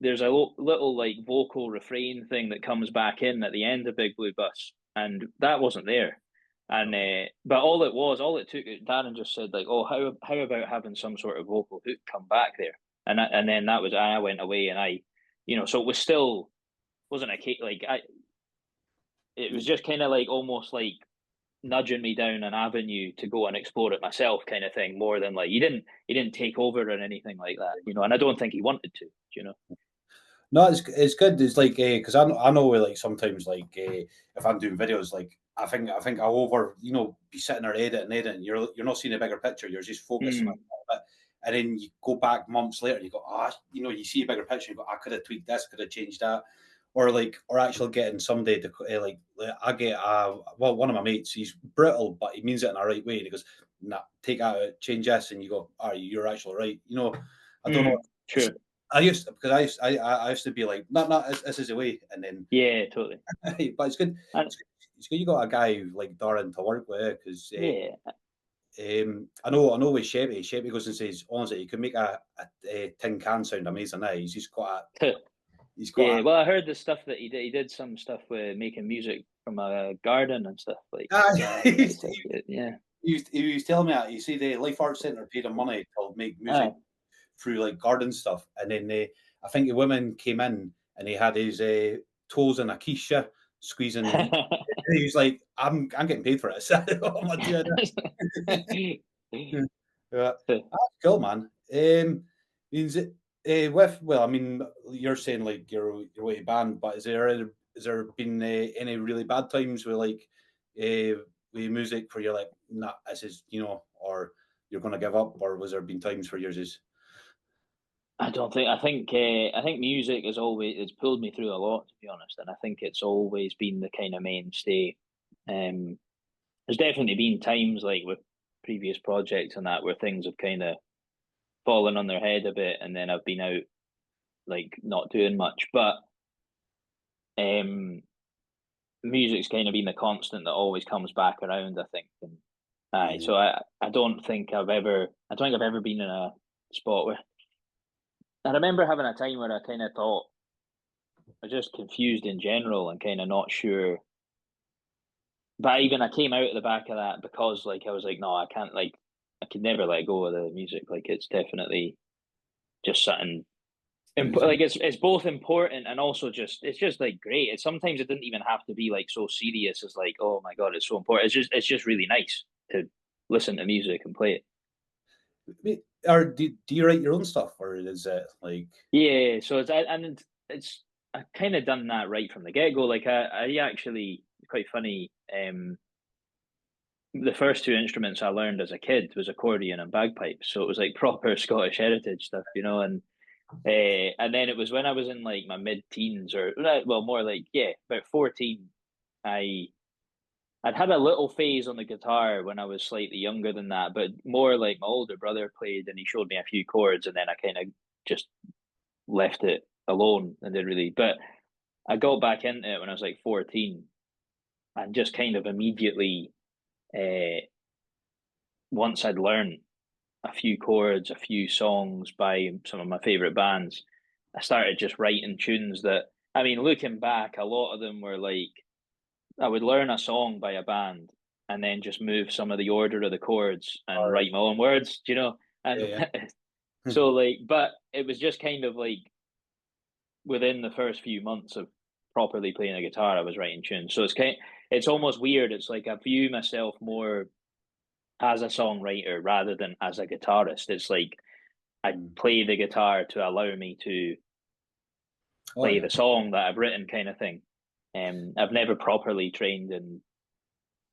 There's a little like vocal refrain thing that comes back in at the end of Big Blue Bus, and that wasn't there. And but all it took, Darren just said like, oh, how about having some sort of vocal hook come back there, and then that was I went away and so it was still wasn't a case like it was just kind of like almost like nudging me down an avenue to go and explore it myself kind of thing more than like he didn't take over or anything like that, and I don't think he wanted to. No, it's good. It's like because I know like sometimes like if I'm doing videos, like I think I'll be sitting there editing. You're not seeing a bigger picture. You're just focusing on Mm. it a bit, and then you go back months later. And you go, you see a bigger picture. You go, I could have tweaked this, could have changed that, or actually getting somebody to I get one of my mates. He's brittle, but he means it in a right way. And he goes, nah, take that out, change this, and you go, you're actually right. I don't know. Sure. I used to be like, no, this is the way, and then, Yeah, totally. but it's good. And It's good you got a guy like Darren to work with because yeah, I know with Sheppy goes and says, honestly, you can make a tin can sound amazing. Now he's just he's got yeah. Well, I heard the stuff that he did. He did some stuff with making music from a garden and stuff like. he's, Yeah. he was telling me that you see the Life Arts Centre paid him money to make music Aye. through like garden stuff, and then I think the women came in and he had his toes in a quiche squeezing. He was like, "I'm getting paid for it." So I'm not doing it. Yeah, that's cool, man. Means it I mean, you're saying like your way band, but is there been any really bad times with like with music where you're like, nah, this is or you're gonna give up, or was there been times where yours is? I don't think. I think music has always it's pulled me through a lot, to be honest, and I think it's always been the kind of mainstay. Um, there's definitely been times like with previous projects and that where things have kind of fallen on their head a bit, and then I've been out like not doing much. But um, music's kind of been the constant that always comes back around, I think. And aye, Yeah. so I don't think I've ever been in a spot where I remember having a time where I kind of thought I was just confused in general and kind of not sure but even I came out at the back of that because like I was like, no, I can't, like I could never let go of the music. Like it's definitely just something like it's both important and also just it's just like great. It's sometimes it doesn't even have to be like so serious as like, oh my god, it's so important. It's just really nice to listen to music and play it. Or do you write your own stuff, or is it like? Yeah, so it's I kind of done that right from the get go. Like I actually quite funny. The first two instruments I learned as a kid was accordion and bagpipes, so it was like proper Scottish heritage stuff, you know. And then it was when I was in like my mid-teens, or well, more like about 14. I'd had a little phase on the guitar when I was slightly younger than that, but more like my older brother played, and he showed me a few chords, and then I kind of just left it alone and didn't really. But I got back into it when I was like 14, and just kind of immediately, once I'd learned a few chords, a few songs by some of my favorite bands, I started just writing tunes that, I mean, looking back, a lot of them were like, I would learn a song by a band and then just move some of the order of the chords and write my own words, do you know? And Yeah. so like, but it was just kind of like within the first few months of properly playing a guitar, I was writing tunes. So it's almost weird. It's like I view myself more as a songwriter rather than as a guitarist. It's like I play the guitar to allow me to play the song that I've written, kind of thing. I've never properly trained in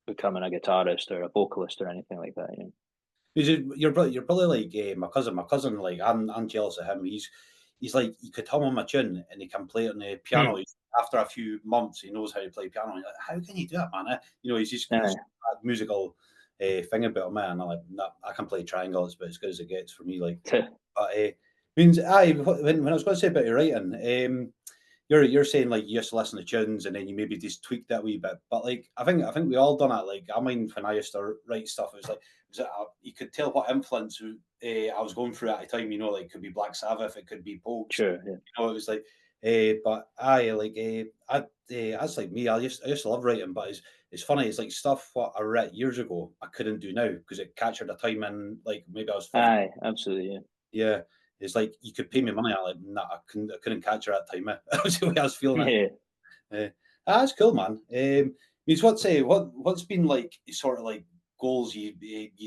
becoming a guitarist or a vocalist or anything like that. You know? You're probably like my cousin. My cousin, like I'm jealous of him. He's like he could hum on a tune and he can play it on the piano. After a few months, he knows how to play piano. Like, how can he do it, man? You know, he's got that musical thing about him, and I'm like, nah, I can play triangles, but as good as it gets for me. Like, but means when I was going to say about your writing, you're saying like you used to listen to tunes and then you maybe just tweaked that a wee bit. But like I think we all done it. Like I mean, when I used to write stuff, it was like you could tell what influence I was going through at the time. You know, like it could be Black Sabbath, it could be Pogues. Sure, yeah. You know, it was like, but that's like me. I used to love writing, but it's funny. It's like stuff what I read years ago I couldn't do now because it captured a time in like maybe I was 15. Aye, absolutely, yeah. Yeah. It's like you could pay me money. I like, nah, I couldn't catch her at that time. That was the way I was feeling it. That's cool, man. Means what's been like sort of like goals you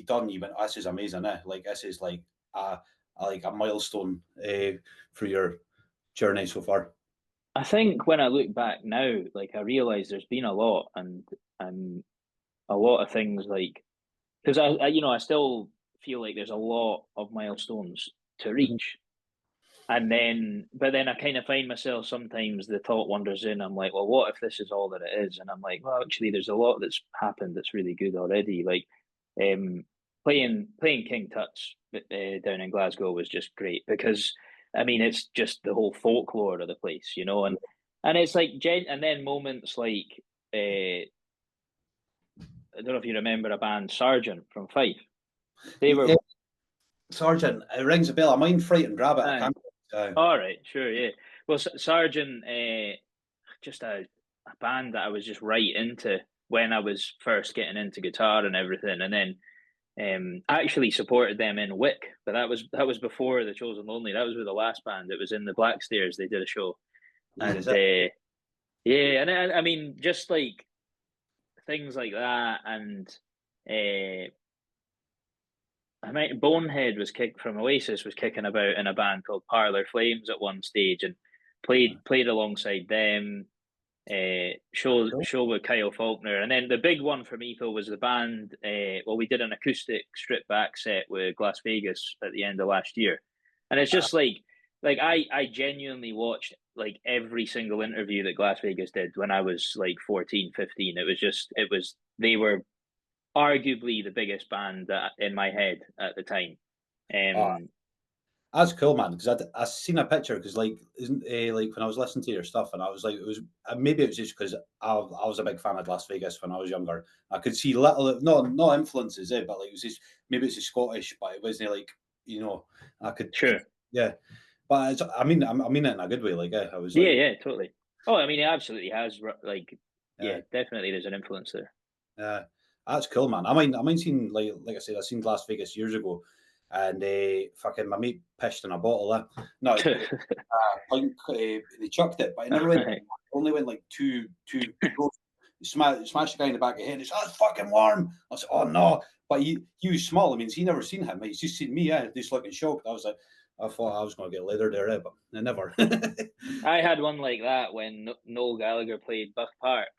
done? You went, this is amazing. Like this is like a milestone for your journey so far. I think when I look back now, like I realise there's been a lot and a lot of things like because I still feel like there's a lot of milestones to reach. And but then I kind of find myself sometimes the thought wanders in. I'm like, well, what if this is all that it is? And I'm like, well, actually, there's a lot that's happened that's really good already. Like, playing King Tut's down in Glasgow was just great because I mean it's just the whole folklore of the place, you know, and it's like and then moments like I don't know if you remember a band Sargent from Fife. They were. Sargent, it rings a bell. I mind Frightened Rabbit. I can't. All right, sure, yeah. Well, Sargent, just a band that I was just right into when I was first getting into guitar and everything, and then I actually supported them in Wick, but that was before the Chosen Lonely. That was with the last band. It was in the Blackstairs. They did a show, and and I mean just like things like that, and I might Bonehead was kicked from Oasis was kicking about in a band called Parlour Flames at one stage and played alongside them. Show with Kyle Faulkner, and then the big one for me though was the band. We did an acoustic stripped back set with Las Vegas at the end of last year, and it's just like I genuinely watched like every single interview that Las Vegas did when I was like 14, 15. They were arguably the biggest band in my head at the time. That's cool, man. Because I seen a picture. Because like, isn't like when I was listening to your stuff, and I was like, it was maybe it was just because I was a big fan of Las Vegas when I was younger. I could see little, no influences, but like it was just maybe it's Scottish, but it wasn't like I could yeah. But I mean it in a good way. Like I was yeah, totally. Oh, I mean, it absolutely has. Like, yeah, definitely, there's an influence there. That's cool, man. I mind seen like I said, I seen Las Vegas years ago, and fucking my mate pissed in a bottle. No, pint, they chucked it, but it never went. Only went like two. Smashed the guy in the back of the head. It's fucking warm. I said, oh no, but he was small. I mean, he never seen him. He's just seen me. Just looking shocked. I was like, I thought I was going to get leathered there, but I never. I had one like that when Noel Gallagher played Buck Park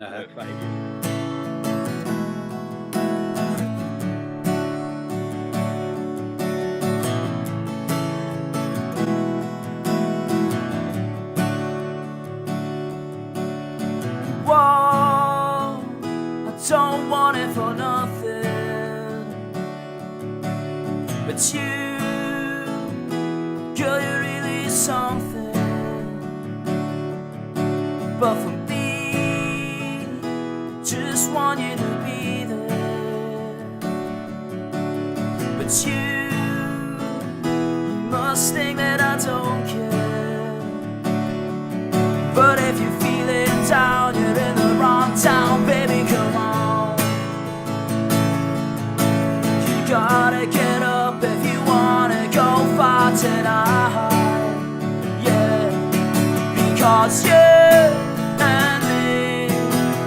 about 5 years. Whoa, I don't want it for nothing, but you, girl, you're really something. But for me, just want you to be there. But you must think that I don't care. But if you're feeling down, you're in the wrong town, baby, come on. You gotta get up if you wanna go far tonight. Yeah, because you and me,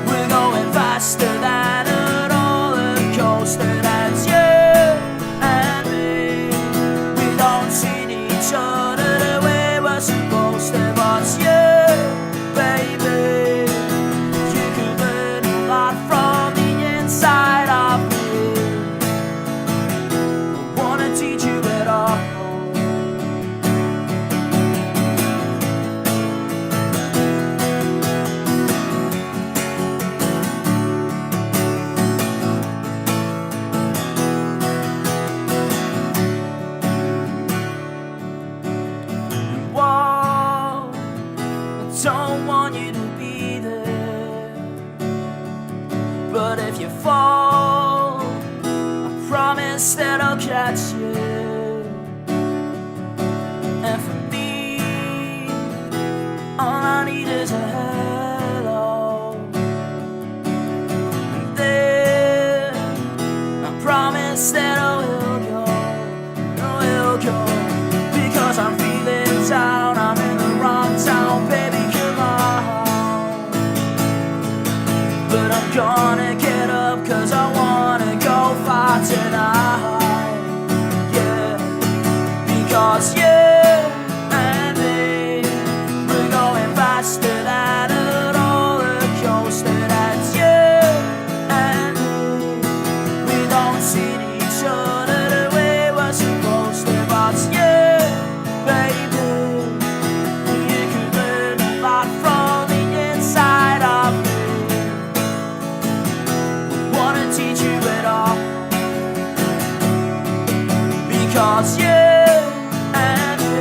we're going faster than a roller coaster. That's you and me, we don't see each other the way we're supposed to. But you, baby, you could learn a lot from the inside of me. I wanna teach you it all. Whoa, I don't want you to be there. But if you fall, I promise that I'll catch you. And for me, all I need is a hello. And then I promise that I will go. Because I'm feeling down, I'm in the wrong town, baby, come on. But I'm gonna get up, cause I wanna go far tonight. Yeah, because you and me, we're going faster than a roller coaster. That's you and me, we don't see each other the way we're supposed to. But you, baby, you could learn a lot from the inside of me. I wanna teach you it all. Because you and me,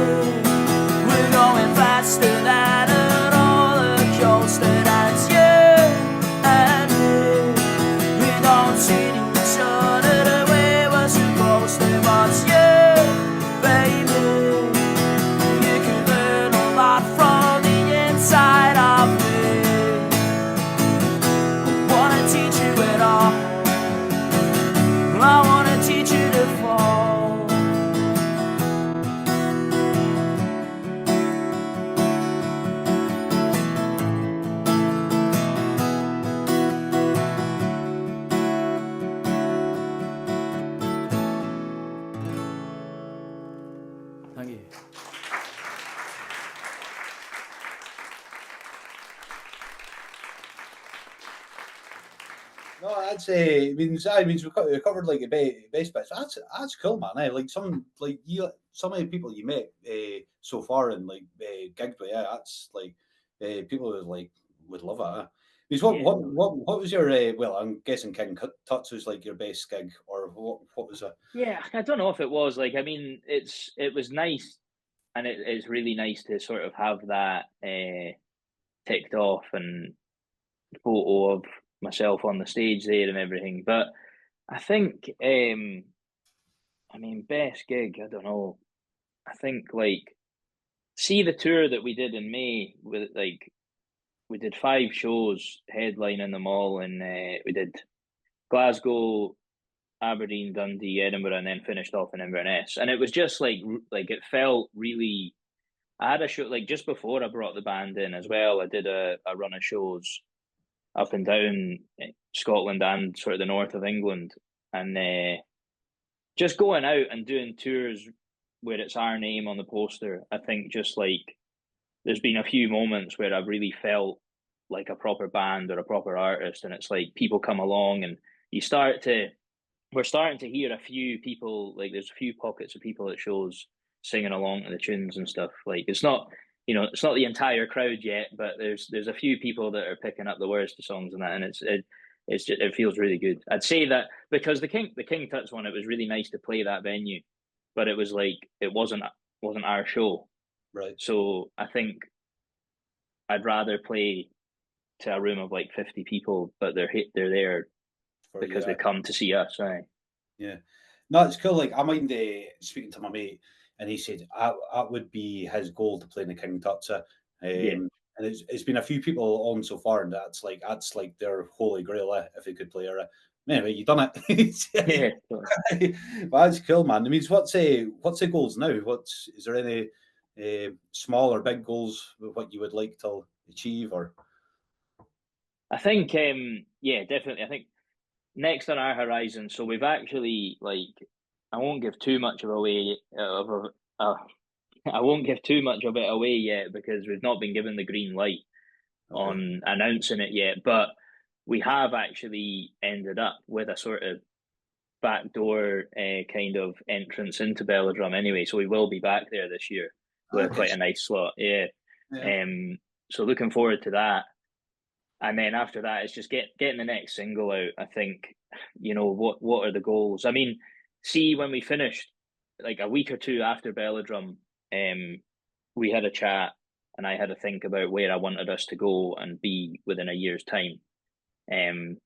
we're going faster than a roller coaster. That's you and me, we don't see each other the way we're supposed to. But you, baby, you can learn a lot from the inside of me. I wanna teach you it all. I wanna teach you to fall. Thank you. No, that's means we covered like the best bits. That's cool, man. Like some of the people you met so far and like gigged with, that's like people who like would love it. Because Yeah. what was your well? I'm guessing King Tut's was like your best gig, or what was it? Yeah, I don't know if it was like. I mean, it was nice, and it's really nice to sort of have that ticked off and photo of myself on the stage there and everything. But I think, I mean, best gig. I don't know. I think like see the tour that we did in May with like we did 5 shows headlining them all, and we did Glasgow, Aberdeen, Dundee, Edinburgh, and then finished off in Inverness. And it was just like it felt really. I had a show like just before I brought the band in as well. I did a run of shows up and down Scotland and sort of the north of England, and just going out and doing tours where it's our name on the poster. I think just like there's been a few moments where I've really felt like a proper band or a proper artist, and it's like people come along and we're starting to hear a few people, like there's a few pockets of people at shows singing along to the tunes and stuff. Like it's not the entire crowd yet, but there's a few people that are picking up the words to songs and that, and it feels really good. I'd say that because the King Tut's one, it was really nice to play that venue, but it was like it wasn't our show. Right. So I think I'd rather play to a room of like 50 people, but they're there because they come to see us, right? Yeah. No, it's cool. Like I mind speaking to my mate, and he said that would be his goal to play in the King Tutsa. And it's been a few people on so far, and that's like their holy grail if they could play her. Anyway, you done it. Yeah. But that's cool, man. I mean, what's the goals now? Is there any small or big goals with what you would like to achieve? Or I think, definitely. I think next on our horizon. So we've actually I won't give too much of away I won't give too much of it away yet because we've not been given the green light on announcing it yet. But we have actually ended up with a sort of backdoor kind of entrance into Belladrum anyway. So we will be back there this year with quite a nice slot. Yeah. So looking forward to that. And then after that, it's just getting the next single out. I think, what are the goals? I mean, see, when we finished, like a week or two after Belladrum, we had a chat and I had to think about where I wanted us to go and be within a year's time. And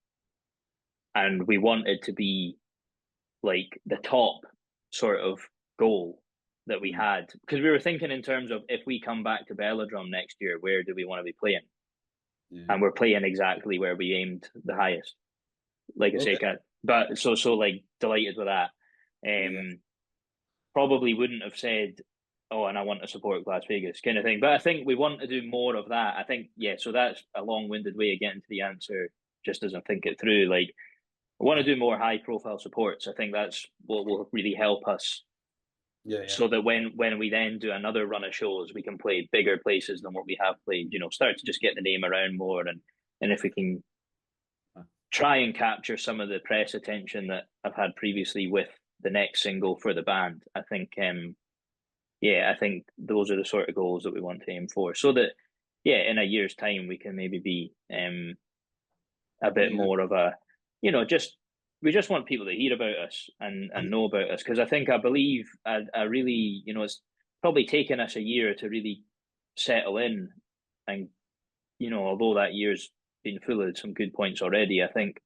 we wanted to be like the top sort of goal that we had, because we were thinking in terms of if we come back to Belladrum next year, where do we want to be playing? And we're playing exactly where we aimed the highest. Like I say, but so like delighted with that. Probably wouldn't have said, oh, and I want to support Las Vegas kind of thing. But I think we want to do more of that. I think, so that's a long-winded way of getting to the answer, just as I think it through. Like, I want to do more high-profile supports. I think that's what will really help us. So that when we then do another run of shows, we can play bigger places than what we have played. Start to just get the name around more, and if we can try and capture some of the press attention that I've had previously with the next single for the band, I think, I think those are the sort of goals that we want to aim for. So that, in a year's time, we can maybe be a bit more of a, we just want people to hear about us and know about us, because I believe I really, it's probably taken us a year to really settle in, and although that year's been full of some good points already, I think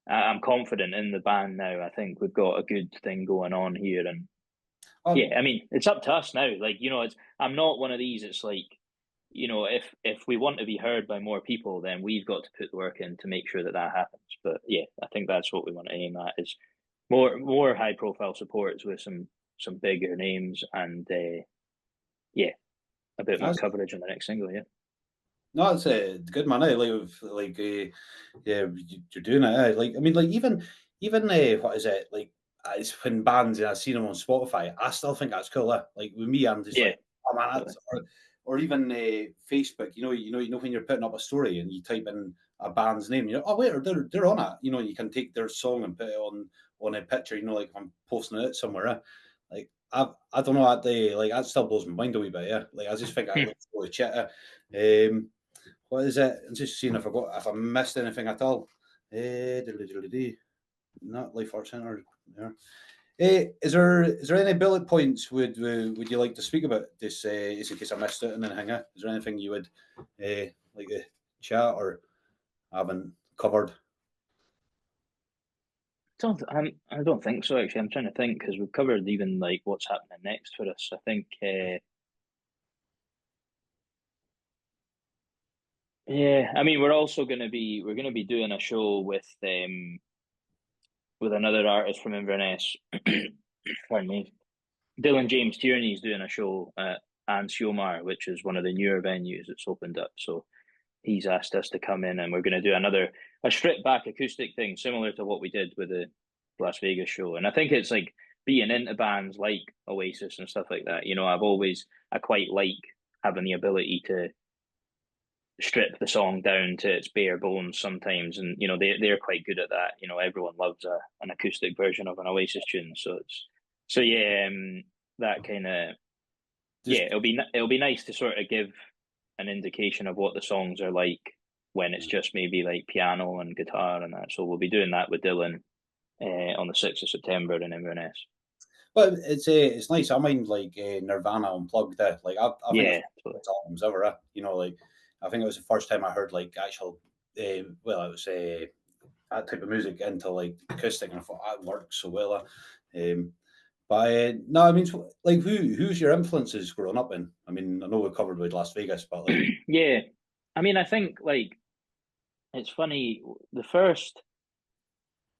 I'm confident in the band now. I think we've got a good thing going on here, and I mean, it's up to us now. Like, I'm not one of these. It's like, if we want to be heard by more people, then we've got to put the work in to make sure that happens. But I think that's what we want to aim at, is more high profile supports with some bigger names, and a bit more coverage on the next single. No, it's good, man. You're doing it. Like, I mean, like even what is it like? It's when bands, and I've seen them on Spotify. I still think that's cool. Like with me, I'm just like, oh man, that's, or even Facebook. You know when you're putting up a story and you type in a band's name, you're, oh wait, they're on it. You can take their song and put it on a picture. Like if I'm posting it somewhere. Like I don't know that day. Like that still blows my mind a wee bit. Yeah. Like I just think I like to chat. What is it? I'm just seeing if I missed anything at all. Not Life Art Centre. Yeah. Is there any bullet points would you like to speak about this? Is in case I missed it and then hang out. Is there anything you would like to chat or haven't covered? I don't think so. Actually, I'm trying to think, because we've covered even like what's happening next for us. I think. I mean, we're going to be doing a show with with another artist from Inverness. Pardon me. Dylan James Tierney's doing a show at Anne Siomar, which is one of the newer venues that's opened up. So he's asked us to come in, and we're going to do a stripped back acoustic thing, similar to what we did with the Las Vegas show. And I think it's like being into bands like Oasis and stuff like that. I quite like having the ability to strip the song down to its bare bones sometimes, and they're quite good at that. Everyone loves an acoustic version of an Oasis tune, that kind of it'll be nice to sort of give an indication of what the songs are like when it's just maybe like piano and guitar and that. So we'll be doing that with Dylan on the 6th of September in Inverness. But it's nice. I mind like Nirvana Unplugged. Like I think it's one of the best albums ever. I think it was the first time I heard like actual it was that type of music into like acoustic, and I thought that works so well. No, I mean, like who's your influences growing up in? I mean, I know we covered with Las Vegas, but like yeah, I mean, I think like it's funny. The first,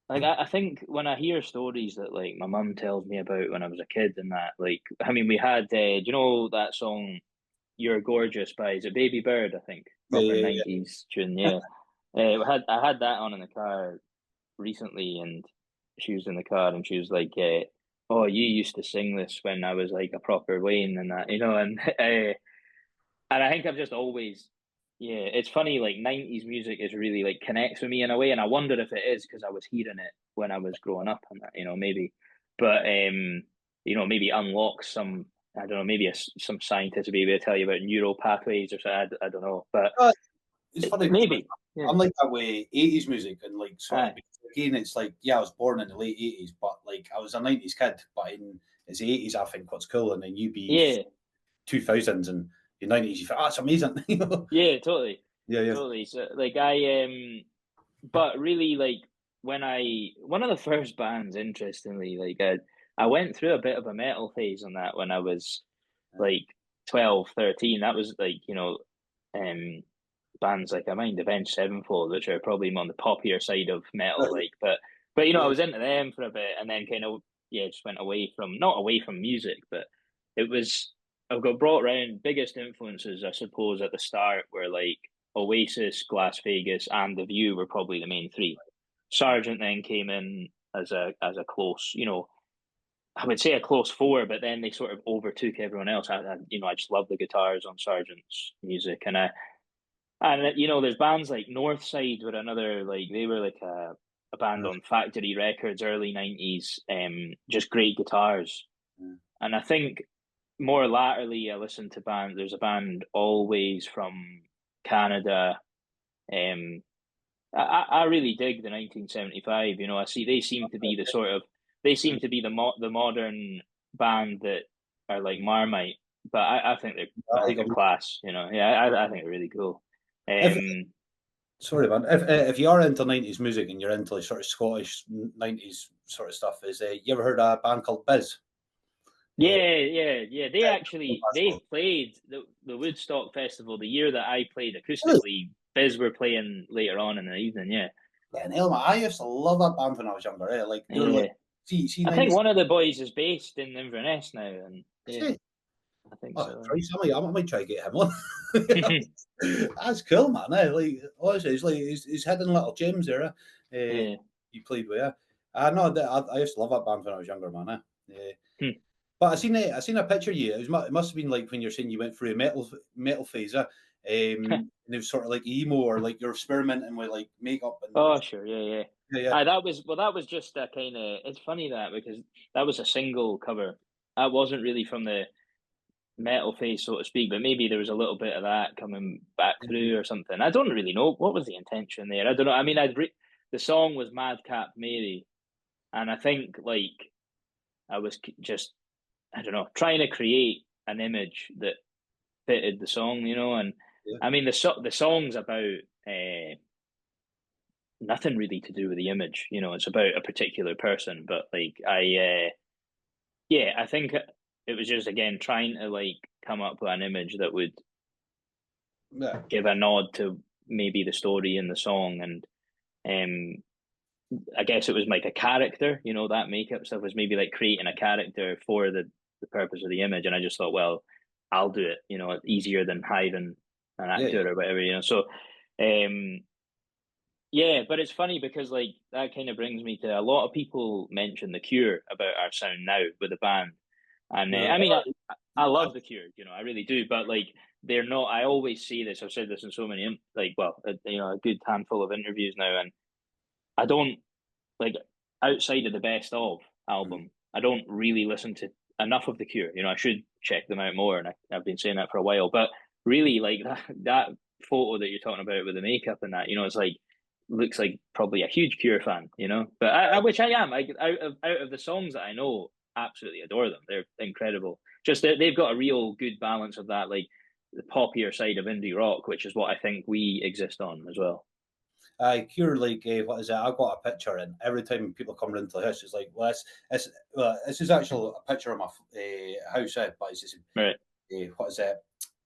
like, I think when I hear stories that like my mum tells me about when I was a kid and that, like, I mean, we had, do you know that song "You're Gorgeous" by, is it Baby Bird? I think proper 90s tune. Yeah, I had that on in the car recently, and she was in the car and she was like, "Oh, you used to sing this when I was like a proper Wayne and that," and I think I've just always, it's funny, like 90s music is really like connects with me in a way, and I wonder if it is because I was hearing it when I was growing up and that, maybe, but maybe unlocks some, I don't know, maybe some scientists will be able to tell you about neural pathways or something. I don't know, but it's funny. Maybe. Yeah. I'm like that way 80s music, and like again, it's like I was born in the late 80s, but like I was a 90s kid, but in it's the 80s I think what's cool, and then you be 2000s and the 90s, you think, it's amazing. Yeah, totally. Yeah. Totally. So like but really, like one of the first bands, interestingly, like I went through a bit of a metal phase on that when I was like 12, 13. That was like, bands like I mind Avenged Sevenfold, which are probably on the poppier side of metal, like, but I was into them for a bit, and then kind of just went not away from music, but I've got brought around. Biggest influences, I suppose, at the start were like Oasis, Las Vegas, and The View were probably the main three. Sargent then came in as a close, I would say a close four, but then they sort of overtook everyone else. I just love the guitars on Sargent's music, and there's bands like Northside were another, like they were like a band on Factory Records, early 90s, just great guitars. And I think more latterly I listened to there's a band Always from Canada. I really dig the 1975. I see they seem to be the modern band that are like Marmite, but I think they're class. I think they're really cool. Sorry, man. If you are into 90s music and you're into like sort of Scottish 90s sort of stuff, you ever heard of a band called Biz? Yeah. They played the Woodstock Festival the year that I played acoustically. Biz were playing later on in the evening. Yeah, and I used to love that band when I was younger. I think one of the boys is based in Inverness now, and I think so. I might try to get him on. That's cool, man. Like honestly, he's hidden little gems there. You played with. I used to love that band when I was younger, man. But I seen a picture of you. It must have been like when you're saying you went through a metal phase. And it was sort of like emo, or like you're experimenting with like makeup. And sure, yeah. That was just a kind of. It's funny that because that was a single cover. That wasn't really from the metal phase, so to speak, but maybe there was a little bit of that coming back through or something. I don't really know what was the intention there. I don't know. I mean, the song was Madcap Mary, and I think like I was just, I don't know, trying to create an image that fitted the song, and I mean the song's about nothing really to do with the image, it's about a particular person, but like I think it was just, again, trying to like come up with an image that would give a nod to maybe the story in the song, and I guess it was like a character, you know, that makeup stuff was maybe like creating a character for the purpose of the image. And I just thought, well, I'll do it, you know, it's easier than hiring an actor or whatever, you know. So, yeah, but it's funny because like that kind of brings me to a lot of people mention The Cure about our sound now with the band. And I mean, I love The Cure, you know, I really do, but like they're not, I always say this, I've said this in so many, you know, a good handful of interviews now, and I don't, like, outside of the best of album, I don't really listen to enough of The Cure. You know, I should check them out more, and I've been saying that for a while. But really, like that photo that you're talking about with the makeup and that, you know, it's like looks like probably a huge Cure fan. You know, but which I am. Like out of the songs that I know, absolutely adore them. They're incredible. Just they've got a real good balance of that, like the poppier side of indie rock, which is what I think we exist on as well. Cure, like, what is it? I've got a picture, and every time people come into the house, it's like, well, this is actually a picture of my house, but it's just, right. What is it?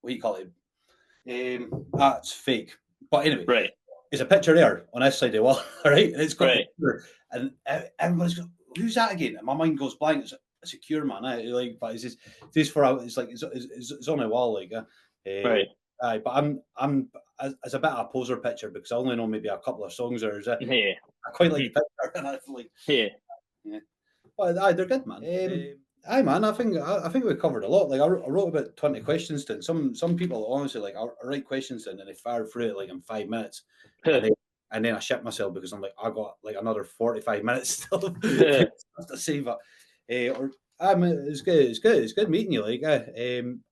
What do you call it? That's fake. But anyway, right. There's a picture there on this side of the wall, right? And it's got right. And everybody's going, who's that again? And my mind goes blank. It's a Cure, man. Like, but it's just for it's like it's on the wall, like, right. But I'm as a bit of a poser picture because I only know maybe a couple of songs, or is it? Yeah. I quite like the picture, and I like, yeah. But they're good, man. Aye, man. I think we covered a lot. Like I wrote about 20 questions to, and some people honestly like I write questions in and they fire through it like in 5 minutes, and then I shit myself because I'm like I got like another 45 minutes still to say. But it's good. It's good meeting you. Like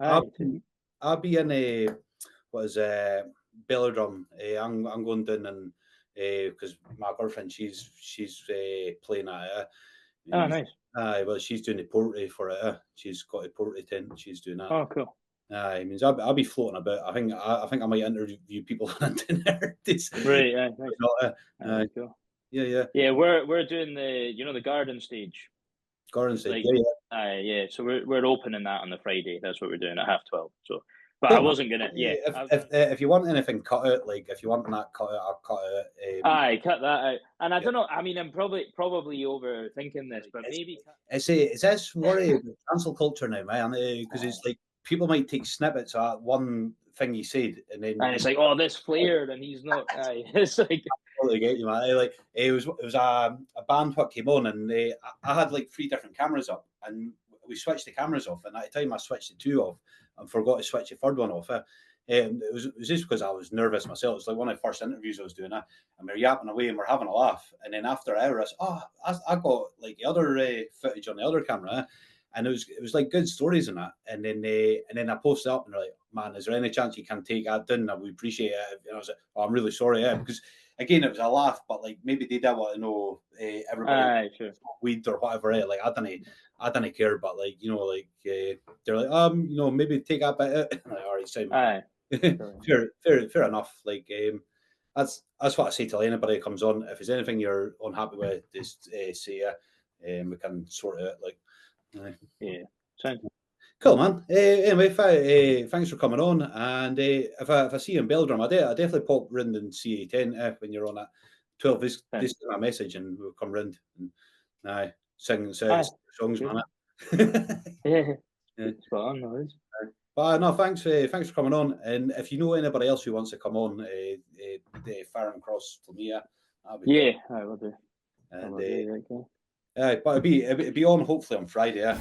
I'll be in a Belladrum. I'm going down and because my girlfriend she's playing at it. Oh, nice. Well, she's doing the portrait for it. She's got a portrait tent. She's doing that. Oh, cool. It means I'll be floating about. I think I might interview people on dinner. Right. Nice. Cool. Yeah. We're doing the garden stage. Garden stage. Like, yeah. So we're opening that on the Friday. That's what we're doing at 12:30. So. But I wasn't gonna. Yeah. If you want anything cut out, like if you want that cut out, I'll cut out. Cut that out. And I don't know. I mean, I'm probably overthinking this, but maybe it's this worry about cancel culture now, man. Because it's like people might take snippets of that one thing you said, and it's like, oh, this flared, and he's not. It's like. I totally get you, man. Like it was a band what came on, and I had like 3 different cameras up, and we switched the cameras off, and at the time I switched the 2 off and forgot to switch the 3rd one off. It was just because I was nervous myself. It's like one of the first interviews I was doing, and we were yapping away and we're having a laugh. And then after an hour, I got like the other footage on the other camera, and it was like good stories in that. And then I posted up and they're like, man, is there any chance you can take that down? I would appreciate it. And I was like, oh, I'm really sorry, because again it was a laugh, but like maybe they did want to know everybody weed or whatever. Like I didn't care, but like like they're like maybe take that bit out. Like, all right, Simon. Fair enough. Like that's what I say to anybody who comes on. If there's anything you're unhappy with, just say it. We can sort it out. Like sounds cool, man. Anyway, thanks for coming on. And if I see you in Belgium, I definitely pop round and see you 10 when you're on at 12. This is my message, and we'll come round and sing songs, man. Spot on, no worries. But no, thanks for coming on. And if you know anybody else who wants to come on, fire them across to me. I will do. And but it'll be on hopefully on Friday.